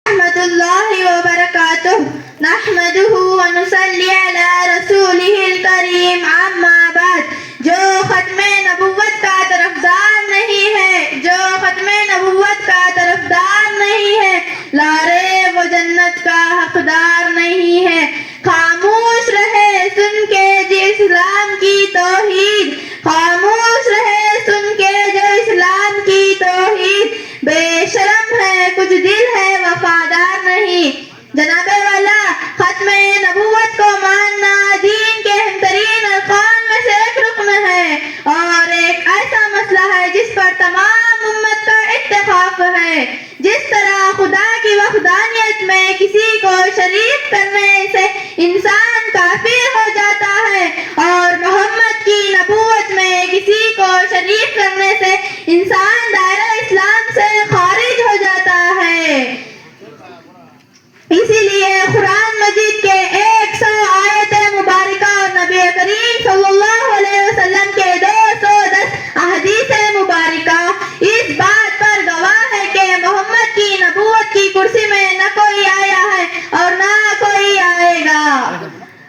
रहमतुल्लाहि व बरकातुहू नहमदुहु व नुसल्ली अला रसूलिहिल करीम अम्मा बाद। जो खत्मे नबुव्वत का तरफदार नहीं है, जो खत्मे नबुव्वत का तरफदार नहीं है, लारे वो जन्नत का हकदार नहीं है। खामोश रहे सुन के जो इस्लाम की तौहीद, खामोश रहे सुन के जो इस्लाम की तौहीद। बेशरम है कुछ दिल है वफादार नहीं। जनाबे वाला खत्मे नबुव्वत को मानना दीन के अहमतरीन अरकान में से एक रुकन है और एक ऐसा मसला है जिस पर तमाम उम्मत का इत्तेफाक है। जिस तरह खुदा की वहदानियत में किसी को शरीक करने से इंसान काफिर हो जाता है और मोहम्मद की नबुव्वत में किसी को शरीक करने से इंसान दायरा इस्लाम से खारिज हो जाता है। इसीलिए कुरान मजीद के 100 आयतें मुबारका और नबी करीम सल्लल्लाहु अलैहि वसल्लम के 210 अहदीसें मुबारका इस बात पर गवाह है कि मोहम्मद की नबुव्वत की कुर्सी में न कोई आया है और न कोई आएगा।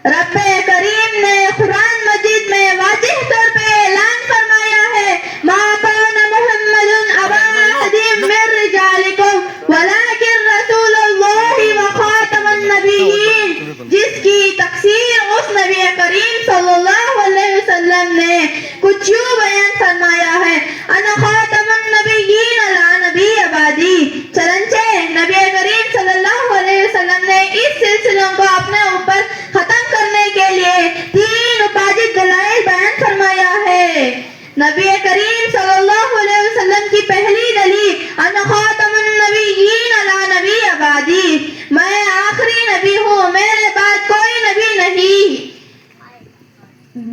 रब्बे करीम ने कुरान मजीद में वाज़िह तौर पे ऐलान फरमाया है, मा काना मुहम्मदुन अबा अहदिम मिन रिजालिकुम वलाकिन रसूलुल्लाहि व खातमुन नबिय्यीन। जिसकी तफसीर उस नबी करीम सल्लल्लाहु अलैहि वसल्लम ने कुछ यूं बयान फरमाया है, अना खातमुन नबिय्यीन ला नबी अबादी। चरंचे नबी करीम सल्लल्लाहु अलैहि वसल्लम ने इस सिलसिलों को अपने ऊपर खत्म करने के लिए 3 उपाधि दलाइल बयान फरमाया है। नबी करीम सल्लल्लाहु अलैहि वसल्लम की पहली दलील अना खातमुन नबिय्यीन ला नबी अबादी, मैं आखिरी नबी हूँ, मेरे बाद कोई नबी नहीं।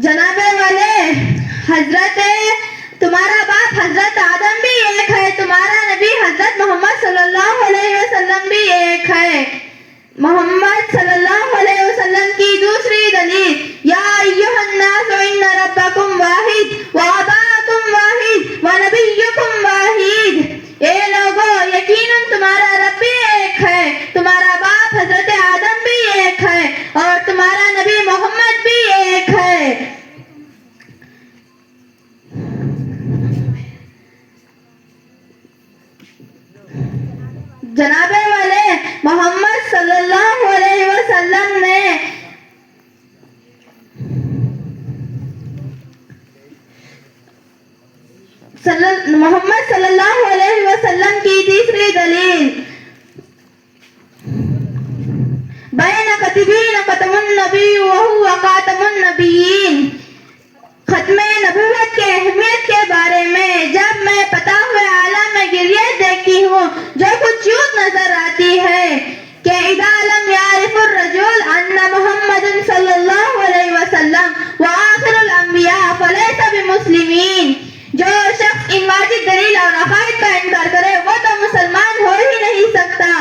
जनाबे वाले हजरत तुम्हारा बाप हजरत आदम भी एक है, तुम्हारा नबी हजरत मोहम्मद सल्लल्लाहु अलैहि वसल्लम भी एक है। मोहम्मद सल्लल्लाहु अलैहि वसल्लम की दूसरी दलील या अय्युहन नास इन्ना रब्बकुम वाहिद व अबाकुम वाहिद व नबियुकुम वाहिद। ए लोगो यकीनन तुम्हारा रब भी एक है, तुम्हारा बाप हजरत आदम भी एक है और तुम्हारा नबी मोहम्मद भी एक है। जनाबे वाले मोहम्मद सल्लल्लाहु अलैहि वसल्लम ने मोहम्मद सल्लल्लाहु अलैहि वसल्लम की तीसरी दलील बैन कतिबीन खतमुन नबी व हुवा खातमुन नबिय्यीन। खत्मे नबुव्वत के अहमियत के बारे में जब मैं पता हुए आलम में गिरियत देखती हूँ जो कुछ यूं नजर आती है कि इदा लम यारिफुर रजुल अन्ना मुहम्मदन सल्लल्लाहु अलैहि वसल्लम व आखिरुल अंबिया फलैसा बिमुस्लिमीन। जो शख्स इन वाजिब दलील और अकायद का इनकार करे वो तो मुसलमान हो ही नहीं सकता।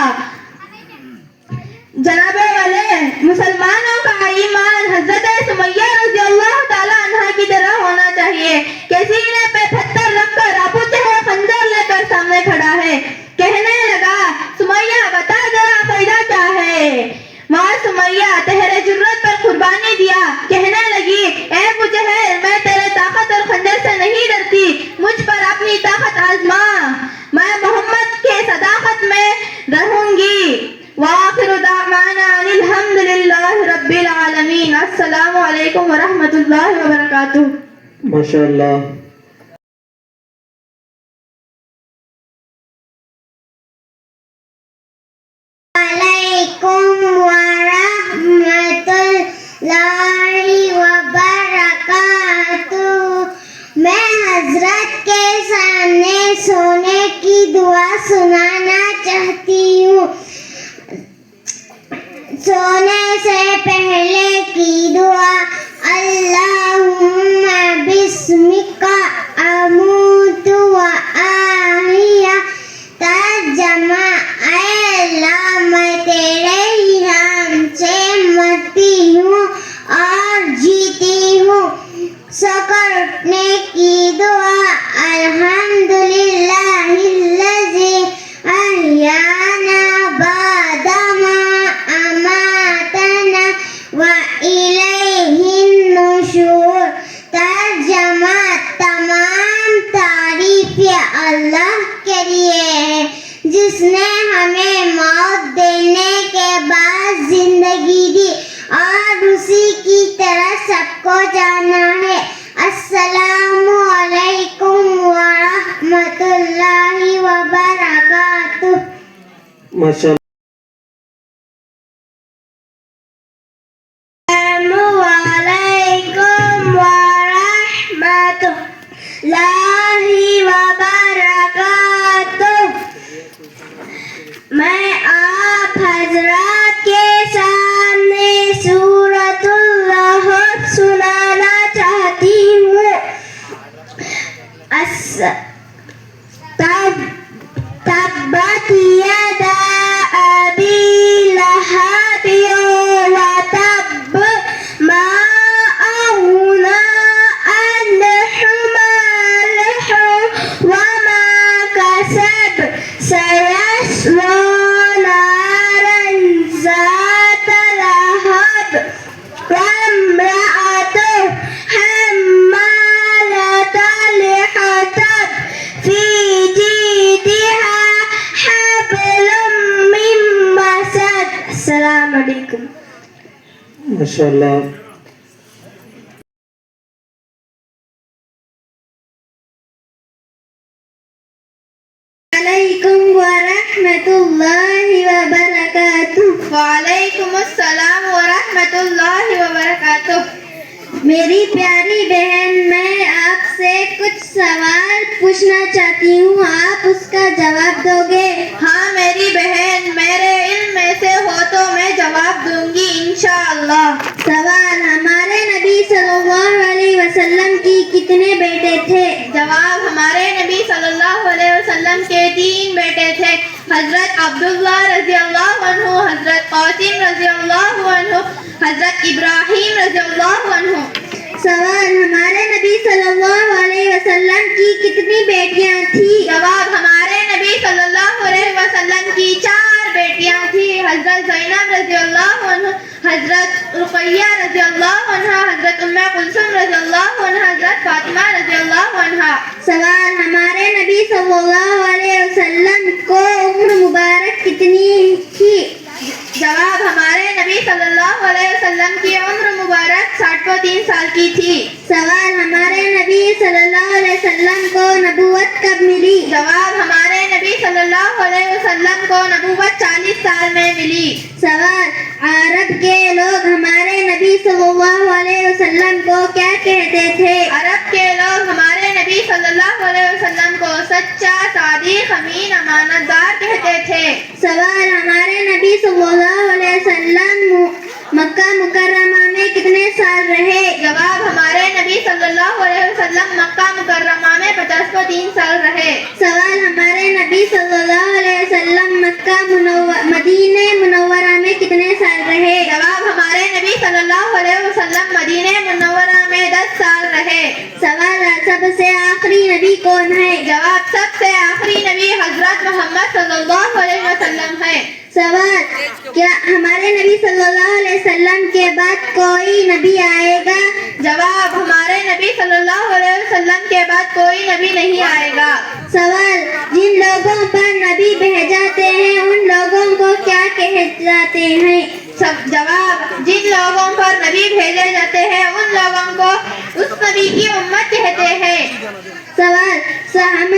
जनाबे वाले मुसलमानों का ईमान हजरत सुमैया रज़ियल्लाहु ताला अन्हा की तरह होना चाहिए कि सीने पे पत्थर रखकर अबू जहल खंजर लेकर सामने खड़ा है। कहने लगा, सुमैया बता जरा फायदा क्या है। वहाँ सुमैया तेरे जुर्रत पर कुर्बानी दिया, कहने लगी, ए अबू जहल मैं तेरे ताकत और खंजर से नहीं डरती, मुझ पर अपनी ताकत आजमा, मैं मोहम्मद के सदाकत में रहूंगी। वाखिरु दावाना अल्हम्दुलिल्लाहि रब्बिल आलमीन। अस्सलामु अलैकुम व रहमतुल्लाहि व बरकातुहू। माशाअल्लाह। सोने की दुआ सुनाना चाहती हूँ। सोने से पहले की दुआ, अल्लाहुम्मा बिस्मिका अमूतु व आहिया। तर्जमा, अल्लाह मैं तेरे ही नाम से मरती हूँ और जीती हूँ। सकर उठने की दुआ, अल्हम्दुलिल्लाहिल्लज़ी अहयाना बअदमा अमातना व इलैहिन नुशूर। तर्जमा, तमाम तारीफ़ें अल्लाह के लिए है जिसने हमें मौत देने के बाद जिंदगी दी और उसी की तरह सबको जाना है। अस्सलामु अलैकुम व रहमतुल्लाहि व बरकातुहू। माशाअल्लाह। अस्सलामुअलैकुम व रहमतुल्लाहि व बरकातुहू। मैं आप हजरात के सामने सूरतुल रहद सुनाना चाहती हूँ। तब्बत यदा अबी लहब व तब, मा अगना अन्हु मालुहु व मा कसब, सयस्ला नारन ज़ात लहब व इम्रअतुहु हम्मालतल हतब, फी जीदिहा हब्लुम मिन मसद। अस्सलामु अलैकुम। माशाअल्लाह। अलैकुम व रहमतुल्लाहि व बरकातुहू। वालेकुम अस्सलाम व रहमतुल्लाहि व बरकातुहू। मेरी प्यारी बहन, मैं आपसे कुछ सवाल पूछना चाहती हूँ, आप उसका जवाब दोगे? हाँ मेरी बहन, मेरे इल्म में से हो तो मैं जवाब दूंगी इंशाअल्लाह। सवाल, हमारे नबी सल्लल्लाहु अलैहि वसल्लम की कितने बेटे थे? जवाब, हमारे नबी सल्लल्लाहु अलैहि वसल्लम के 3 बेटे थे। हजरत अब्दुल्लाह रज़ियल्लाहु अन्हु, हजरत कासिम रज़ियल्लाहु अन्हु, हजरत इब्राहिम रज़ियल्लाहु अन्हु। सवाल, हमारे नबी सल्लल्लाहु अलैहि वसल्लम की कितनी बेटियां थी? जवाब, हमारे नबी सल्लल्लाहु अलैहि वसल्लम की 4 बेटियां थी। हजरत ज़ैनब रज़ियल्लाहु अन्हा, हजरत रुक़ैया रज़ियल्लाहु अन्हा, हजरत उम्मे कुलसूम रज़ियल्लाहु अन्हा, हजरत फातिमा रज़ियल्लाहु अन्हा। सवाल, हमारे नबी सल्लल्लाहु अलैहि वसल्लम को उम्र मुबारक कितनी थी? जवाब, हमारे नबी सल्लल्लाहु अलैहि वसल्लम की उम्र मुबारक 3 साल की थी। सवाल, हमारे नबी सल्लल्लाहु अलैहि वसल्लम को नबूवत कब मिली? जवाब, हमारे नबी सल्लल्लाहु अलैहि वसल्लम को नबूवत 40 साल में मिली। सवाल, अरब के लोग हमारे नबी सल्लल्लाहु अलैहि वसल्लम को क्या कहते थे? अरब के लोग हमारे नबी सल्लल्लाहु अलैहि वसल्लम को सच्चा, सादिक, अमीन, अमानतदार कहते थे। सवाल, हमारे नबी सल्लल्लाहु अलैहि वसल्लम मक्का मुकर्रमा में कितने साल रहे? जवाब, हमारे नबी सल्लल्लाहु अलैहि वसल्लम मक्का मुकर्रमा में 3 साल रहे। सवाल, हमारे नबी सल्लल्लाहु अलैहि वसल्लम मदीने मुनव्वरा में कितने साल रहे? जवाब, हमारे नबी सल्लल्लाहु अलैहि वसल्लम मदीने मुनव्वरा में 10 साल रहे। सवाल, सबसे आखिरी नबी कौन है? जवाब, सबसे आखिरी नबी हजरत मोहम्मद सल्लल्लाहु अलैहि वसल्लम है। सवाल, क्या हमारे नबी सल्लल्लाहु अलैहि वसल्लम के बाद कोई नबी आएगा? जवाब, हमारे नबी सल्लल्लाहु अलैहि वसल्लम के बाद कोई नबी नहीं आएगा। सवाल, जिन लोगों पर नबी भेजाते हैं उन लोगों को क्या कहे जाते हैं? जवाब, जिन लोगों पर नबी भेजे जाते हैं उन लोगों को उस नबी की उम्मत कहते हैं। सवाल,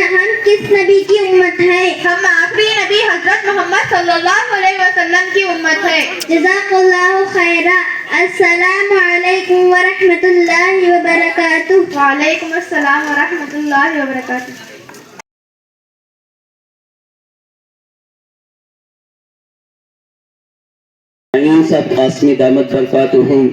हम किस नबी की उम्मत है? हम आखिरी नबी हजरत मोहम्मद सल्लल्लाहु अलैहि वसल्लम की उम्मत है। जज़ाकल्लाहु खैरा। अस्सलामु अलैकुम व रहमतुल्लाहि व बरकातुहू। वालेकुम अस्सलाम व रहमतुल्लाहि व बरकातुहू। इन सब आसमी दामद बरकातुहुम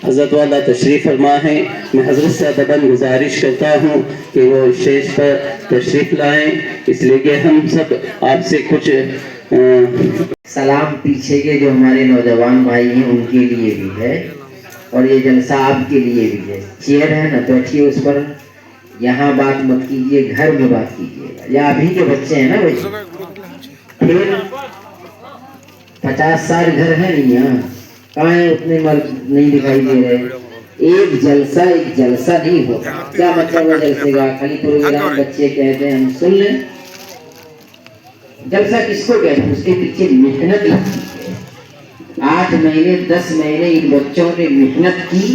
हज़रत वाला तशरीफ़ फरमा है। मैं हज़रत से अदबन गुजारिश करता हूँ कि वो स्टेज पर तशरीफ़ लाएं, इसलिए कि हम सब आपसे कुछ सलाम पीछे के जो हमारे नौजवान भाई हैं उनके लिए भी है और ये जलसा आपके लिए भी है। चेयर है ना, बैठिए उस पर, यहाँ बात मत कीजिए, घर में बात कीजिएगा। या अभी के बच्चे हैं ना भाई, फिर 50 साल घर है नहीं, यहाँ कहाँ है, उतने मर्द नहीं दिखाई दे रहे। एक जलसा नहीं होता। क्या मतलब है जलसे का? खाली प्रोग्राम बच्चे कहते हैं हम सुन लें। जलसा किसको कहते हैं? उसके पीछे मेहनत लगती है। 8 महीने 10 महीने इन बच्चों ने मेहनत की।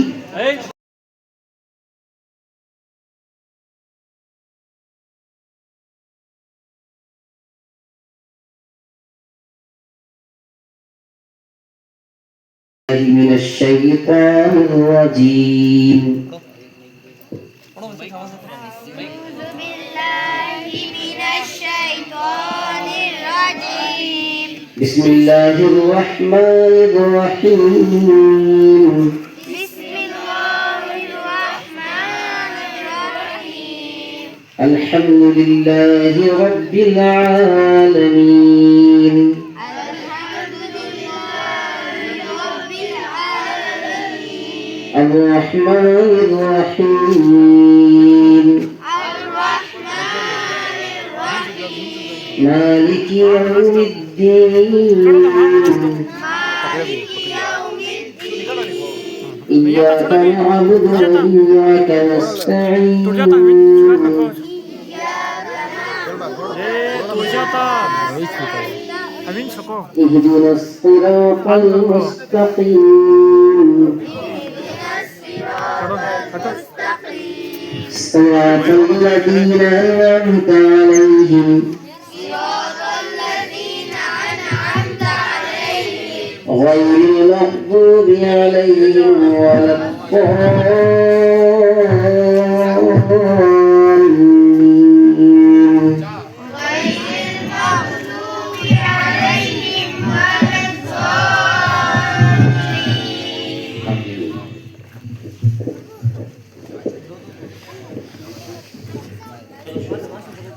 बिस्मिल्लाहिर्रहमानिर्रहीम। अल्हम्दुलिल्लाहि रब्बिल आलमीन। अर्रहमानिर्रहीम। मालिकि यौमिद्दीन। इय्याका नअबुदु व इय्याका नस्तईन। इहदिनस सिरातल मुस्तकीम। सिरातल लज़ीना अनअमता अलैहिम गैरिल मग़्दूबि अलैहिम वलद्दॉल्लीन।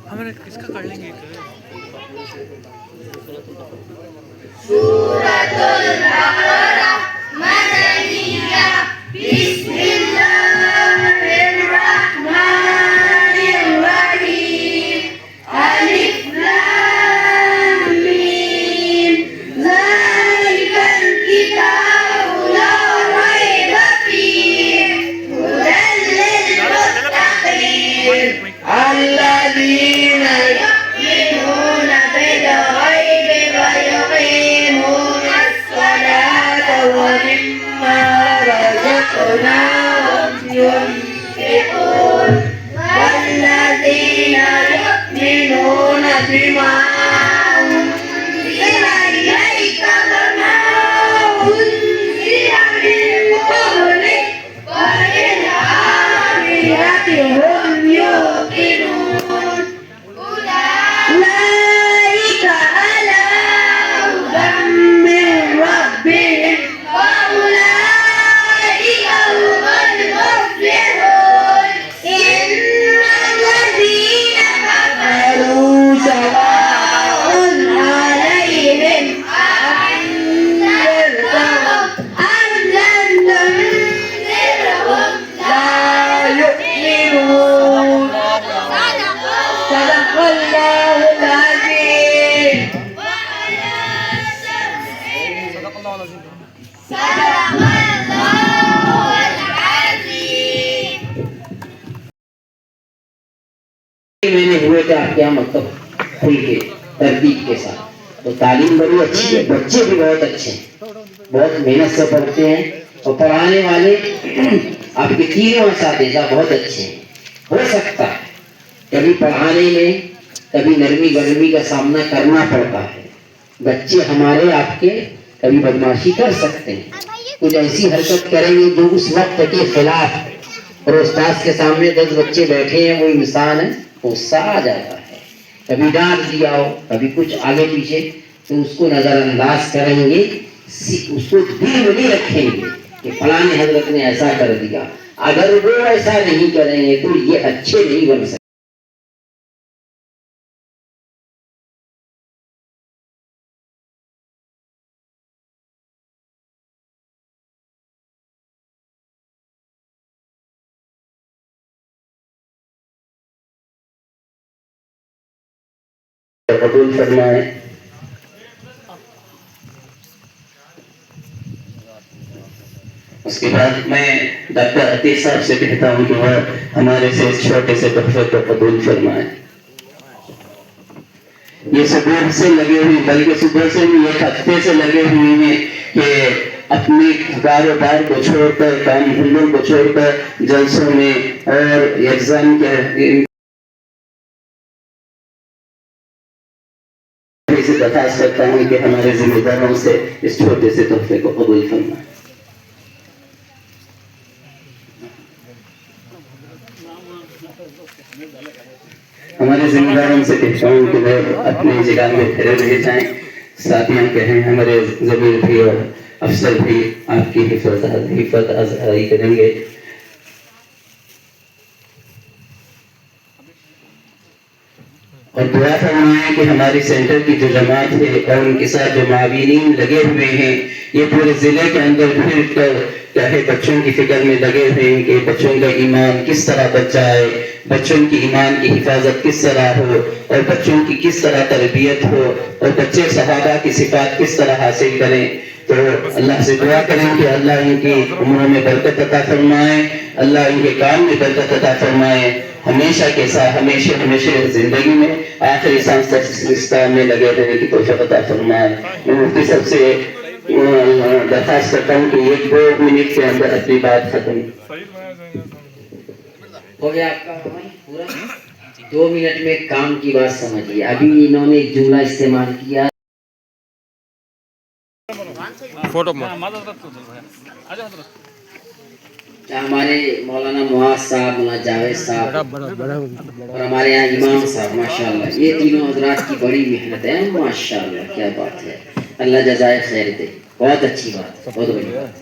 हमारे किसका कर लेंगे? सूरतुल बक़रा मदनिया। बिस्मिल्लाहिर्रहमानिर्रहीम। अलिफ लाम मीम। ज़ालिकल किताबु ला रैब फीह हुदल लिल मुत्तक़ीन अल्लज़ीना युमिनूना बिल गैबि व युक़ीमूना अस्सलाता व मिम्मा रज़क़नाहुम युनफ़िक़ून वल्लज़ीना युमिनूना बिमा उन्ज़िला इलैका व मा उन्ज़िला मिन क़ब्लिक व बिल आखिरति हुम युक़िनून उलाइका अला हुदम मिन रब्बिहिम व उलाइका हुमुल मुफ़्लिहून। इन्नल्लज़ीना कफ़रू सवाअन अलैहिम अअन्ज़रतहुम अम लम तुनज़िरहुम ला युमिनून। सदक़ल्लाहुल अज़ीम। मैंने हुए थे क्या मतलब खुल के तरतीब के साथ। तो तालीम बड़ी अच्छी है, बच्चे भी बहुत अच्छे हैं, बहुत मेहनत से पढ़ते हैं और पढ़ाने वाले आपके तीनों असातिज़ा बहुत अच्छे हैं। हो सकता है कभी पढ़ाने में कभी नरमी गरमी का सामना करना पड़ता है। बच्चे हमारे आपके कभी बदमाशी कर सकते हैं, कुछ ऐसी हरकत करेंगे जो उस वक्त के खिलाफ है। और उस्ताद के सामने 10 बच्चे बैठे हैं, वो इंसान है, गुस्सा आ जाता है। कभी डांट दिया हो, कभी कुछ आगे पीछे, तो उसको नज़रअंदाज करेंगे उसको दिल में नहीं रखेंगे कि फलाने हजरत ने ऐसा कर दिया, अगर वो ऐसा नहीं करेंगे तो ये अच्छे नहीं बन सकते। कबूल फरमाए। उसके बाद मैं डॉक्टर अतीक साहब से कहता हूँ कि वह हमारे से इस छोटे से तोहफे को कबूल फरमाए। ये सुबह से लगे हुए, बल्कि सुबह से भी एक हफ्ते से लगे हुए हैं कि अपने कारोबार को छोड़कर, काम धंधों को छोड़कर जलसों में और एग्जाम के से दरखास्त करता हूँ कि हमारे जिम्मेदारों से इस छोटे से तोहफे को कबूल फरमाए। हमारे जिम्मेदारों से कहता हूँ कि वह अपनी जगह में खड़े रह जाएं। साथियाँ कहें हमारे जमीर भी और अफसर भी आपकी हिफाजत अज़ाई करेंगे। और दुआ फरमाएं कि हमारी सेंटर की जो जमात है और उनके साथ जो मावीनीन लगे हुए हैं, ये पूरे जिले के अंदर फिर कर चाहे बच्चों की फिक्र में लगे हुए हैं कि बच्चों का ईमान किस तरह बच जाए, बच्चों की ईमान की हिफाजत किस तरह हो और बच्चों की किस तरह तरबियत हो और बच्चे सहाबा की सिफात किस तरह हासिल करें। तो अल्लाह से दुआ करें कि अल्लाह इनकी उम्रों में बरकत अता फरमाए, अल्लाह इनके काम में बरकत अता फरमाए, हमेशा के साथ हमेशा हमेशा जिंदगी में आखिरी सांस तक इस इस्लाम में लगे रहने की तौफीक अता फरमाए। मैं मुफ्ती सबसे दरखास्त करता हूँ कि 1-2 मिनट के अंदर अपनी बात खत्म हो गया आपका पूरा। 2 मिनट में काम की बात समझिए। अभी इन्होंने एक जुमला इस्तेमाल किया, फोटो हमारे मौलाना मुआज साहब, मौलाना जावेद साहब और हमारे यहाँ इमाम साहब, माशाल्लाह ये तीनों हजरात की बड़ी मेहनत है। माशाल्लाह क्या बात है, अल्लाह जज़ाए खैर दे। बहुत अच्छी बात, बहुत बड़ी बात।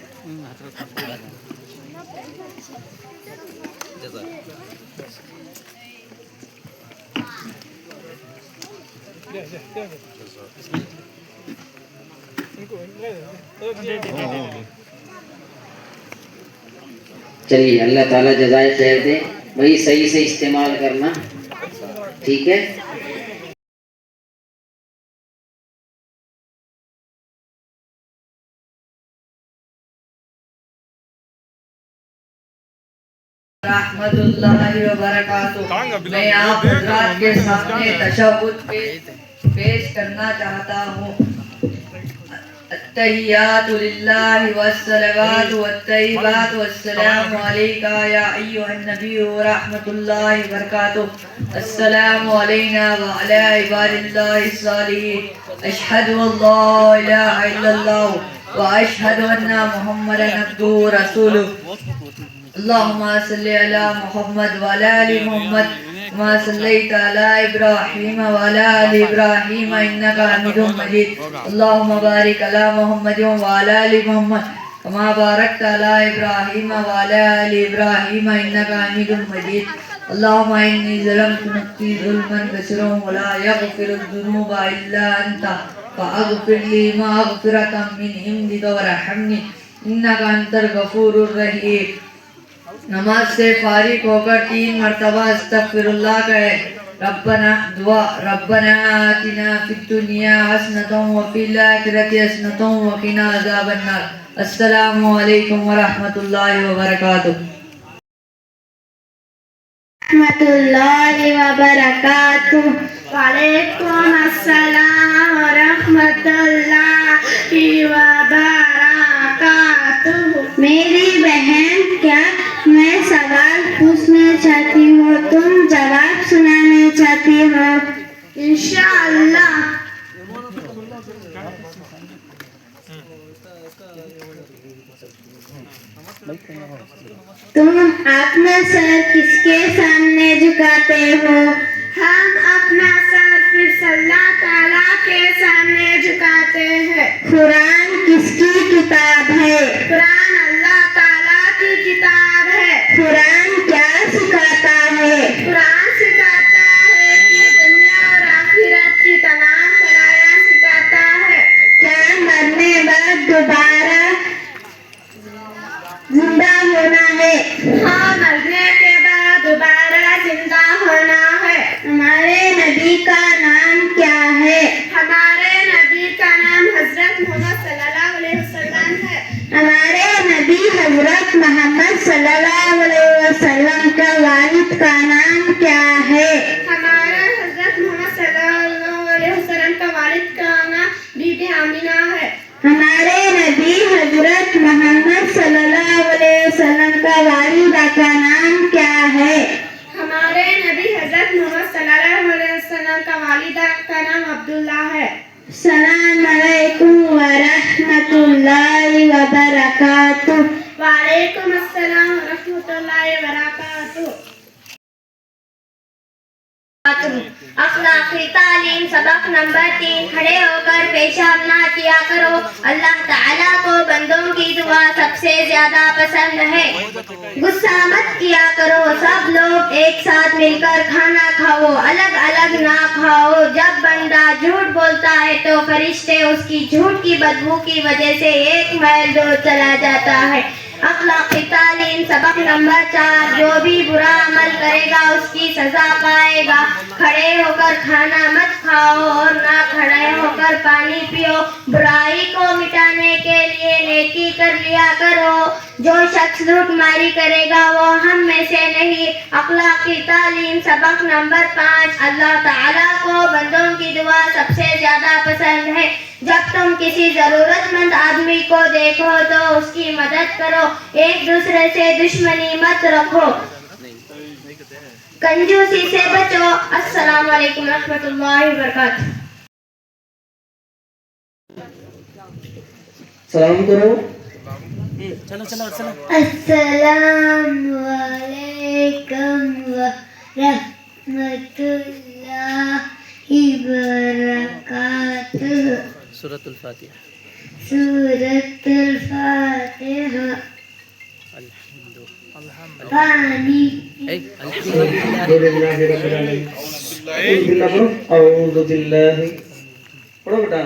चलिए अल्लाह ताला जज़ाए खैर दे। वही सही से इस्तेमाल करना, ठीक है। रहमतुल्लाहि व बरकातुहू। मैं आप हज़रात के सामने तशहुद पेश करना चाहता हूँ। अत्तहियातु लिल्लाहि वस्सलावातु वत्तय्यिबातु वस्सलामु अलैका या अय्युहन नबिय्यु व रहमतुल्लाहि व बरकातुहू। अस्सलामु अलैना व अला इबादिल्लाहि सालिहीन। अशहदु अल्ला इलाहा इल्लल्लाह व अशहदु अन्ना मुहम्मदन अब्दुहु व रसूलुहु। अल्लाहुम्मा सल्लि अला मुहम्मद व अला आलि मुहम्मद कमा सल्लैता अला इब्राहीम व अला आलि इब्राहीम इन्नका हमीदुम मजीद। अल्लाहुम्मा बारिक अला मुहम्मद व अला आलि मुहम्मद कमा बारकता अला इब्राहीम व अला आलि इब्राहीम इन्नका हमीदुम मजीद। अल्लाहुम्मा इन्नी ज़लमतु नफ्सी ज़ुल्मन कसीरन व ला यग़फिरुज़्ज़ुनूबा इल्ला अंता फ़अग़फ़िर ली मग़फ़िरतम मिन इंदिका वरहमनी इन्नका अंतल गफ़ूरुर रहीम। नमाज से फारिग होकर 3 मरतबा अस्तग़फिरुल्लाह कहे। रब्बना दुआ, रब्बना आतिना फिद दुनिया हसनतन व फिल आखिरति हसनतन व क़िना अज़ाबन नार। अस्सलामु अलैकुम व रहमतुल्लाहि व बरकातुहू। रहमतुल्लाहि व बरकातुहू। वालेकुम अस्सलाम व रहमतुल्लाहि व बरकातुहू। मेरी बहन, क्या मैं सवाल पूछना चाहती हूँ, तुम जवाब सुनाना चाहती हो? इंशाअल्लाह। तुम अपना सर किसके सामने झुकाते हो? हम अपना सर फिर अल्लाह ताला के सामने झुकाते हैं। कुरान किसकी किताब है? कुरान अल्लाह ताला की किताब है। कुरान क्या सिखाता है? कुरान सिखाता है कि दुनिया और आखिरत की तमाम भलाइयाँ सिखाता है। क्या मरने बाद दोबारा जिंदा होना है? हाँ, मरने के बाद दोबारा जिंदा होना है। हमारे नबी का नाम क्या है? हमारे नबी का नाम हजरत मोहम्मद सल्लल्लाहु अलैहि वसल्लम है। हमारे नबी हजरत मोहम्मद सल्लल्लाहु अलैहि वसल्लम का वालिद का नाम क्या है? हमारे हजरत मोहम्मद सल्लल्लाहु अलैहि वसल्लम का वालिद का नाम बीबी आमिना है। हमारे नबी हजरत मोहम्मद सल्लल्लाहु अलैहि वसल्लम का वालिदा का नाम क्या है? हमारे नबी हजरत मोहम्मद सल्लल्लाहु अलैहि वसल्लम का वालिदा का नाम अब्दुल्ला है। सलाम अलैकुम व रहमतुल्लाहि व बरकातुहू। वालेकुम अस्सलाम व रहमतुल्लाहि व बरकातुहू। अखलाकी तालीम सबक नंबर 3। खड़े होकर पेशाब ना किया करो। अल्लाह ताला को बंदों की दुआ सबसे ज्यादा पसंद है। गुस्सा मत किया करो। सब लोग एक साथ मिलकर खाना खाओ, अलग अलग ना खाओ। जब बंदा झूठ बोलता है तो फरिश्ते उसकी झूठ की बदबू की वजह से 1 मील दूर चला जाता है। अखलाकी तालीम सबक नंबर 4। जो भी बुरा अमल करेगा उसकी सजा पाएगा। खड़े होकर खाना मत खाओ और ना खड़े होकर पानी पियो। बुराई को मिटाने के लिए नेकी कर लिया करो। जो शख्स लूटमारी करेगा वो हम में से नहीं। अखलाकी तालीम सबक नंबर 5। अल्लाह ताला को बंदों की दुआ सबसे ज्यादा पसंद है। जब तुम किसी जरूरतमंद आदमी को देखो तो उसकी मदद करो। एक दूसरे से दुश्मनी मत रखो। कंजूसी से बचो। अस्सलाम वालेकुम रहमतुल्लाहि व बरकातुहू। सलाम करो। अस्सलामु अलैकुम व रहमतुल्लाहि व बरकातुहू। सूरतुल फातिहा। सूरतुल फातिहा। पानी औज़ु बिल्लाहि। पढ़ो बेटा।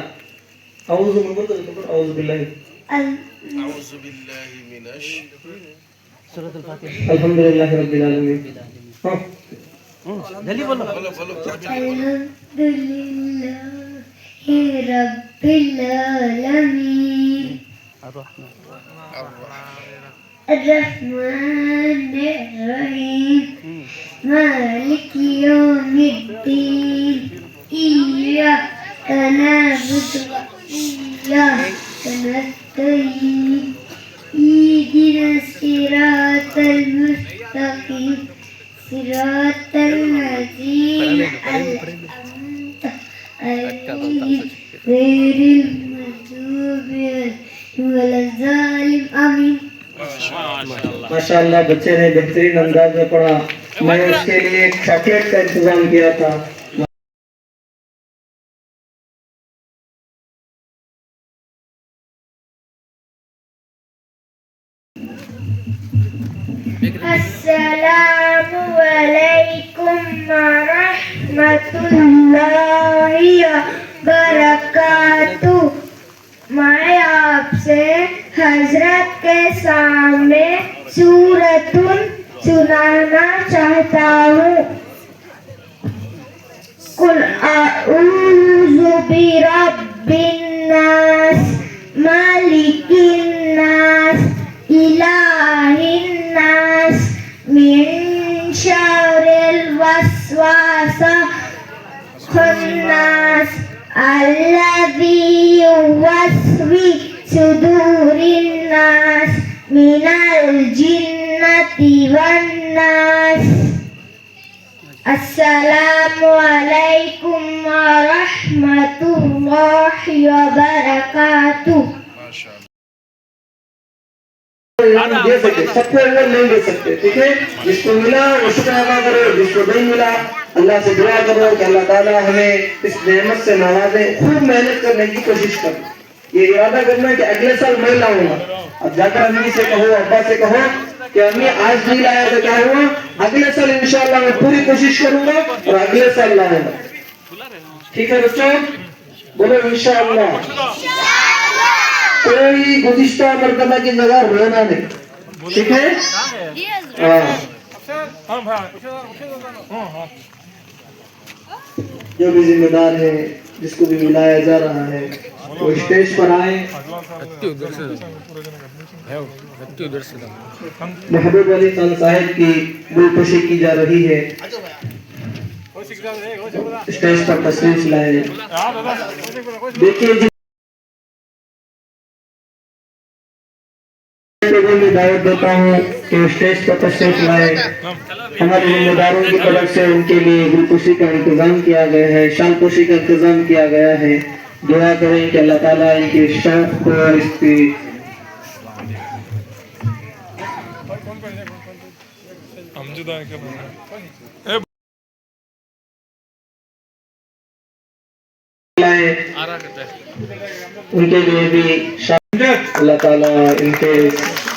औज़ु मन बोल दो। औज़ु बिल्लाहि। सूरतुल फातिहा। अल्हम्दुलिल्लाहि रब्बिल आलमीन। हाँ जल्दी बोलो। अल्हम्दुलिल्लाहि रब्बिल आलमीन। अर्रहमानिर्रहीम। मालिकि यौमिद्दीन। इय्याका नअबुदु व इय्याका नस्तईन। इहदिनस सिरातल मुस्तकीम। सिरातल लज़ीना अनअमता अलैहिम गैरिल मग़ज़ूबि अलैहिम वलज़ालिमीन। आमीन। माशाअल्लाह, बच्चे ने बेहतरीन अंदाज में पढ़ा। मैंने उसके लिए एक चॉकलेट का इंतजाम किया था। अस्सलामु अलैकुम व रहमतुल्लाहि व बरकातुहू। मैं आपसे हजरत के सामने सूरतुन सुनाना चाहता हूँ। कुल अऊज़ु बिरब्बिन नास मालिकिन नास इलाहिन नास मिन शर्रिल वस्वासिल खन्नास अल्लज़ी युवस्विसु सुदूरिन नास मिनल जिन्नति वन नास। अस्सलामु अलैकुम व रहमतुल्लाहि व बरकातुहू। दे सकते, सबको अल्लाह नहीं दे सकते, ठीक है। जिसको मिला वो शुक्र अदा करो, जिसको नहीं मिला अल्लाह से दुआ करो कि अल्लाह ताला हमें इस नेमत से नवाजे। खूब मेहनत करने की कोशिश करो। ये इरादा करना कि अगले साल मैं लाऊंगा। अब जाकर अम्मी से कहो, अब्बा से कहो कि अम्मी आज नहीं लाया तो क्या हुआ, अगले साल इंशाल्लाह मैं पूरी कोशिश करूंगा और अगले साल लाऊंगा। ठीक है बच्चों, बोलो इंशाल्लाह। कोई गुज़िश्ता मरतबा की जगह रोना नहीं, ठीक है? जो भी जिम्मेदार है, जिसको भी मिलाया जा रहा है, वो स्टेज पर आए। महबूब अली खान साहब की गुलकशी की जा रही है, स्टेज पर तशरीफ लाए। देखिए मैं दावत देता हूँ कि स्टेज पर तशरीफ लाए। हमारे जिम्मेदारों की तरफ से उनके लिए गुलकशी का इंतजाम किया गया है, शालपोशी का इंतजाम किया गया है। दुआ करें कि अल्लाह ताला इनके शौक को और इसकी उनके लिए भी अल्लाह ताला इनके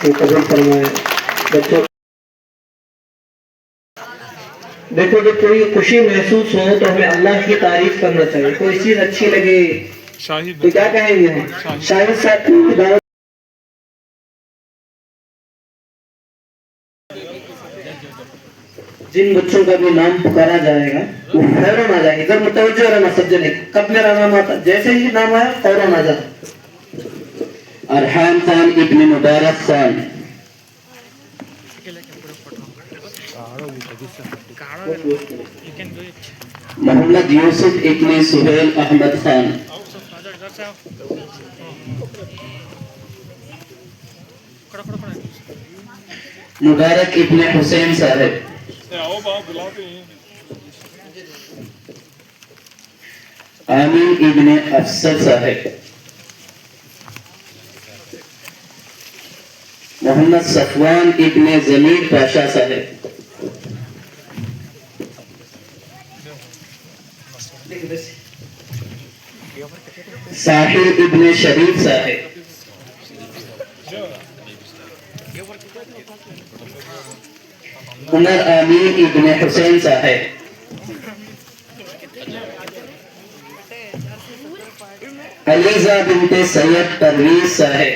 कबूल फरमाए। बच्चों देखो, जब कोई खुशी महसूस हो तो हमें अल्लाह की तारीफ करना चाहिए। कोई चीज अच्छी लगे तो क्या कहेंगे हम? शाहिद साहब की दावत। जिन बच्चों का भी नाम पुकारा जाएगा वो फौरन आ जाएंगे। इधर मुतवज्जो रहना सब जने, कब मेरा नाम आता, जैसे ही नाम आया फौरन आ जा। अरहान खान इब्न मुबारक खान, मोहम्मद यूसुफ इब्न सुहेल अहमद खान, मुबारक इब्न हुसैन साहब, आमीन इब्न अफसर साहब, मोहम्मद सफवान इब्न जमीर पाशा साहब, साहिल इब्न शरीफ साहब, उमर आमीन इब्न हुसैन साहब, अलीजा बिनते सैयद परवीज साहब,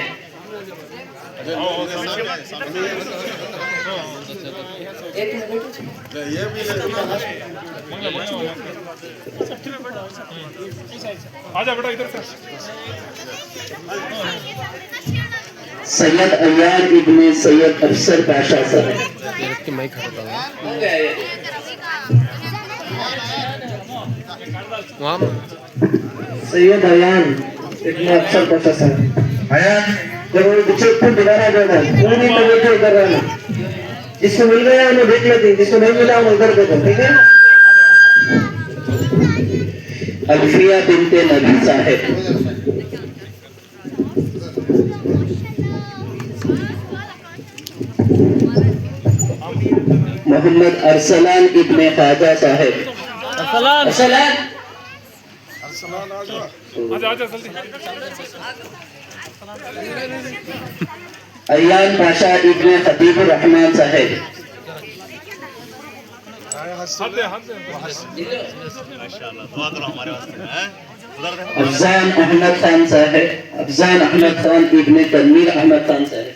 आजा बेटा इधर से। सैयद अयान इब्न सैयद अफसर पाशा साहब, सैयद अयान इब्न अफसर पाशा साहब। अयान जब वो बच्चे को दोबारा देना पूरी तवज्जो कर रहा है। जिसको मिल गया उन्हें देख लेते हैं, जिसको नहीं मिला उन्हें उधर देखो, ठीक है? अल्फिया बिनते नबी साहब, मोहम्मद अरसलान इब्न ख्वाजा साहब, अरसलान आजा आजा जल्दी। अयान पाशा इब्न खतीबुर रहमान साहब, अफजान अहमद खान साहब, अफजान अहमद खान इब्न तनवीर अहमद खान साहब,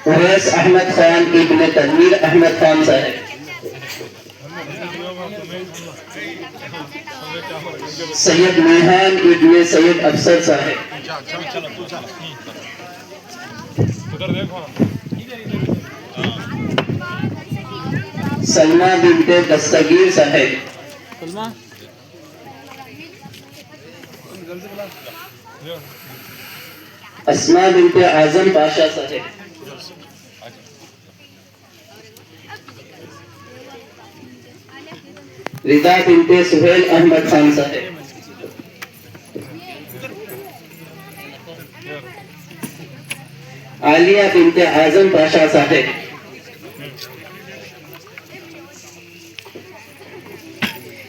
उवैस अहमद खान इब्न तनवीर अहमद खान साहब, सैयद मेहान इब्न सैयद अफसर साहब, सलमा बिनते दस्तगीर साहब, अस्मा बिनते आजम पाशा साहब, रिदा बिनते सुहेल अहमद खान साहब, आलिया बिनते आजम पाशा साहब,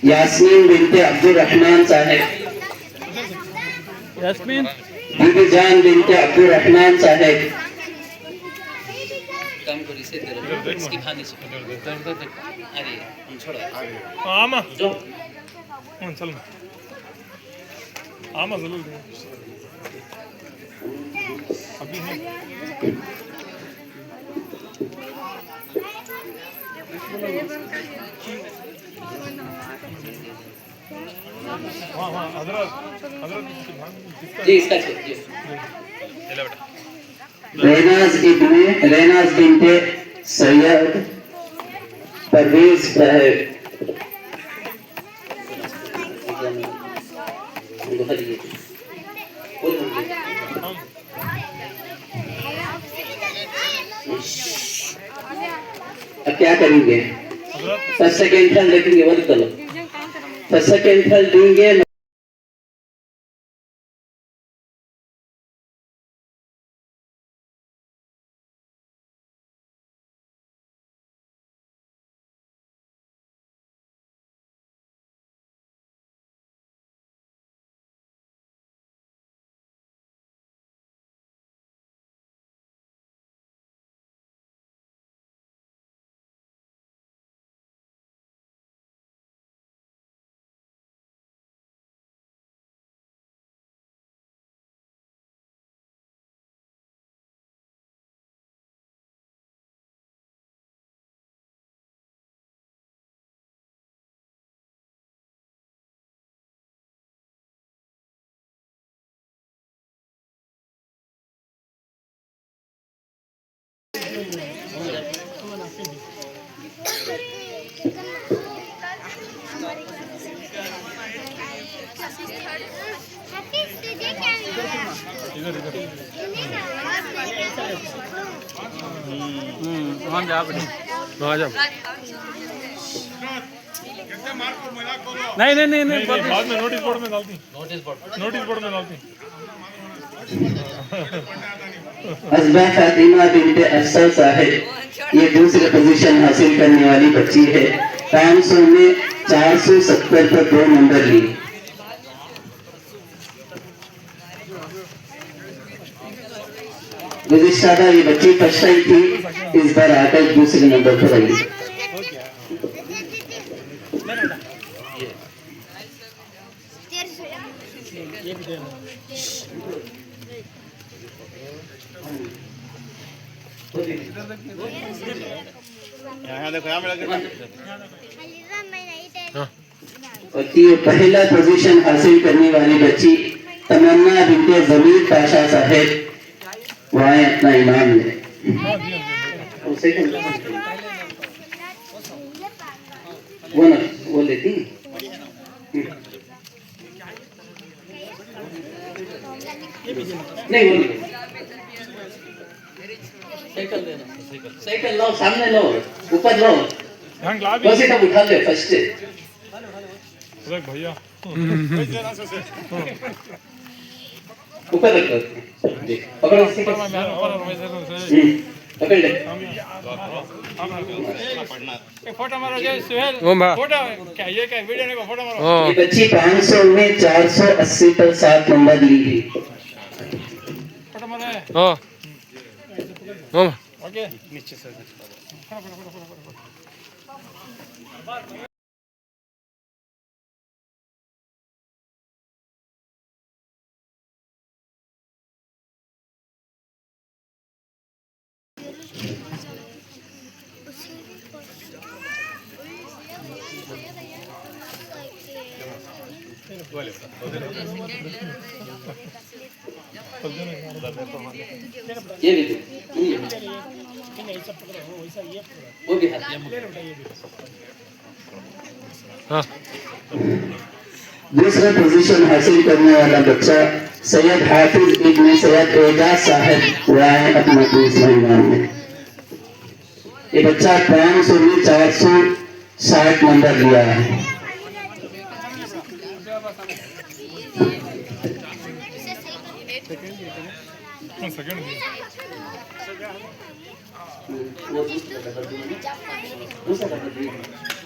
यास्मीन बिनते अब्दुल रहमान साहब, डस्टबिन बीबी जान बिनते अब्दुल रहमान साहेब काम करी से तेरे इसकी खाने से अरे छोड़ो आमा जो चल आमा जरूर अभी है हाँ हजरत जी इसका रेनाज बिनते सैयद परवेज साहब अब क्या करेंगे फर्स्ट सेकेंड थर्ड रखेंगे वो चलो फर्स्ट सेकेंड थर्ड देंगे हम जा बेटे आ जाओ नहीं बाद में नोटिस बोर्ड में डालती में डालती हस्बा फातिमा बिनते अफसर साहिब ये दूसरी पोजीशन हासिल करने वाली बच्ची है 500 में 470 पर 2 नंबर ली गुज़िश्ता ये बच्ची फर्स्ट आई थी इस बार आकर दूसरे नंबर पर आई यहाँ देखो यहाँ मिला और ये पहला पोजीशन हासिल करने वाली बच्ची तमन्ना बिनते जमीर पाशा साहेब वहाँ अपना इनाम ले वो ना वो लेती नहीं वो साइकिल लो सामने लो ऊपर लो बस इतना उठा ले फर्स्ट भैया ऊपर रख पकड़ो पकड़ ले फोटो मारो जय सुहेल फोटो क्या ये क्या वीडियो नहीं फोटो मारो ये बच्ची 500 में 480 पर 7 नंबर ली थी फोटो मारो ओके नीचे से ये भी वो भी हाँ दूसरा पोजीशन हासिल करने वाला बच्चा सैयद हाफिज इब्न सैयद एजाज साहब हुआ है अपना दूसरा इनाम में ये बच्चा 500 में 460 नंबर लिया है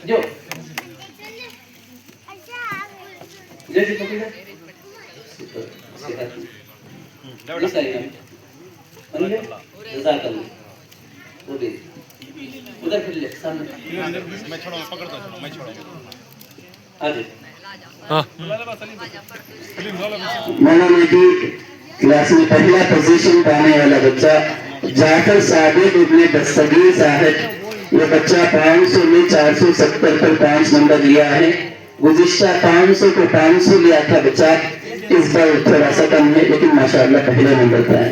जो जैसे सेहत में। इसका इनाम बन गया, जज़ाकल्लाह। वो दे उधर फिर ले सामने, मैं छोड़ा, पकड़ दो, मैं छोड़ा। आगे हाँ मौलाना की क्लास में पहला पोजीशन पाने वाला बच्चा जाफर साबित इब्ने दस्तगीर साहब। ये बच्चा 500 में 470 पर 5 नंबर लिया है। गुज़िश्ता 500 को 500 लिया था बच्चा, इस बार थोड़ा सा कम है, लेकिन माशाअल्लाह पहला नंबर पर है।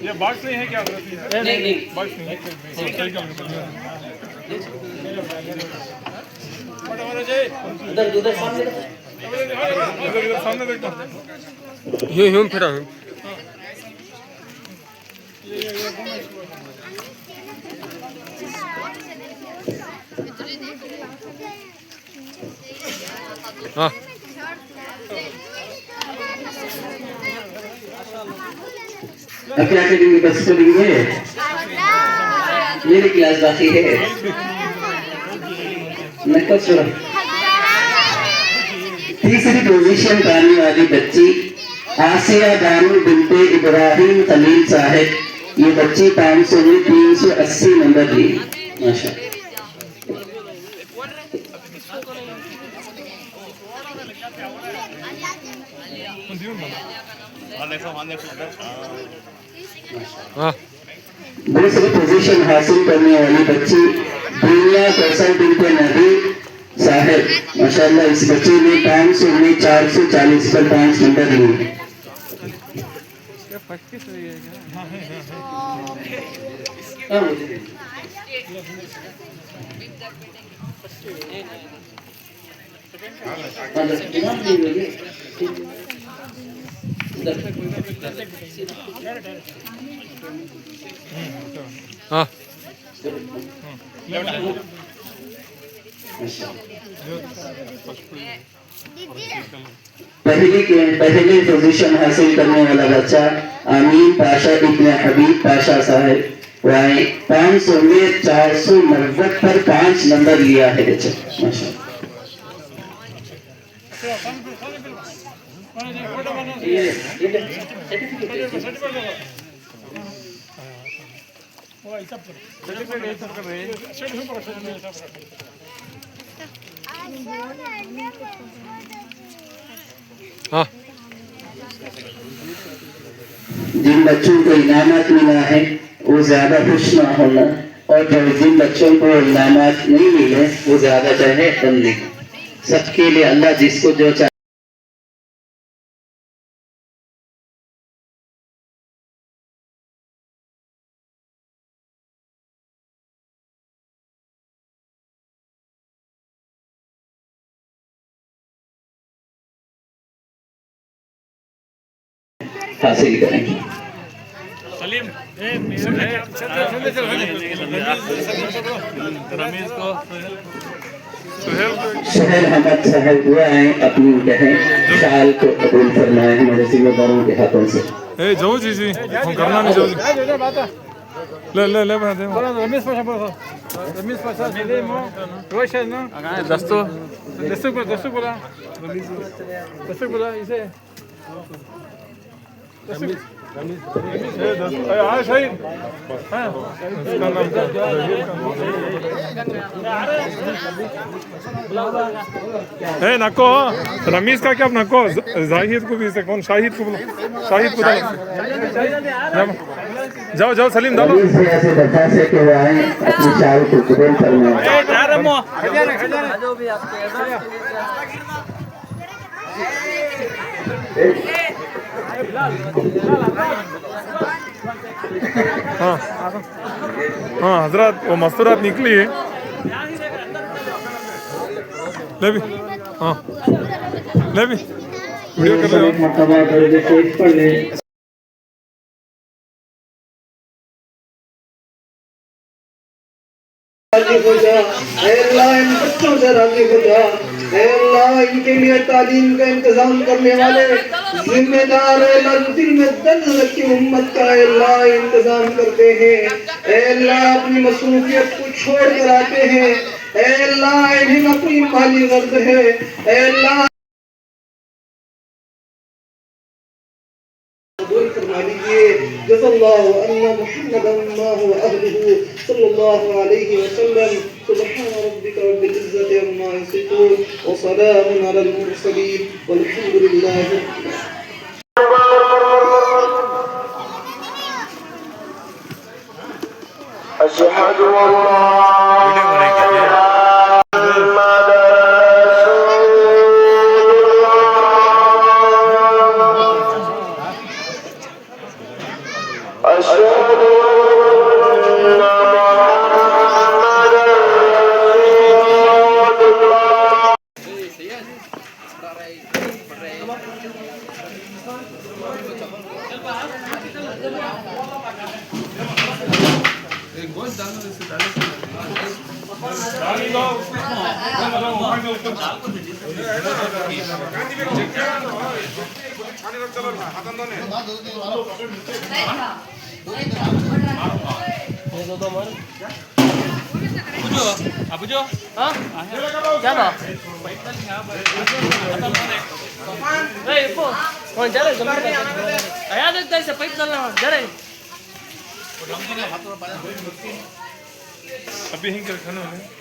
ये बॉक्स नहीं है क्या? नहीं बॉक्स नहीं है। उधर उधर सामने सामने देखो, यूं फिर हाँ अब क्या करेंगे? बस तो लेंगे, मेरी क्लास बाकी है। तीसरी पोजीशन पाने वाली बच्ची आसिया बानू बिनते इब्राहिम खलील साहब। ये बच्ची 500 में 380 नंबर ली, माशाअल्लाह। दूसरी पोजीशन हासिल करने वाली बच्ची दुनिया कौसर बिनते नबी साहब। माशाअल्लाह इस बच्चे ने 500 में 440 पर 5 नंबर लिए। हाँ पहली पोजीशन हासिल करने वाला बच्चा अमीन पाशा इब्ने हबीब पाशा साहब। वह 500 में 490 पर 5 नंबर लिया है बच्चा, माशाअल्लाह। हाँ जिन बच्चों को इनामत मिला है वो ज्यादा खुश ना होना, और जिन बच्चों को इनामत नहीं मिले वो ज्यादा चाहे बंदी। सबके लिए अल्लाह जिसको जो चाहे हासिल करेंगे। शहर अहमद साहब हुआ है, अपनी कहें शाल को कबूल फरमाए हमारे जिम्मेदारों के हाथों से। जाओ जी हम करना नहीं जाओ ले बात है। रमेश पाशा मेरे मो रोशन ना दस्तू बोला इसे शाहिद नको रमीज का क्या नको जाहिद को भी से कौन शाहिद को शाहिद को जाओ सलीम डालो। हाँ हाँ हजरत वो मस्तूरात निकली है ले भी। हाँ ले भी वीडियो कर ले। इन बच्चों से राजी हो जा, अल्लाह इनके लिए तालीम का इंतजाम करने वाले जिम्मेदार दिल में दर्द रखी उम्मत का अल्लाह इंतजाम करते हैं। अल्लाह अपनी मसरूफियत को छोड़ कर आते हैं। अल्लाह इन्हें अपनी माली गर्ज है। अल्लाह फरमा दीजिए। जज़ल्लाहु अन्ना मुहम्मदन मा हुवा अहलुहु सल्लल्लाहु अलैहि वसल्लम। सुब्हान रब्बिका रब्बिल इज्जति अम्मा यसिफून व सलामुन अलल मुरसलीन वल्हम्दुलिल्लाहि रब्बिल आलमीन। अशहदु Abujo, हाँ? क्या ना? नहीं वो, कौन जा रहा है? आया देखता है पाइप डालना जा रहा है। अभी हिंग कर खाना है।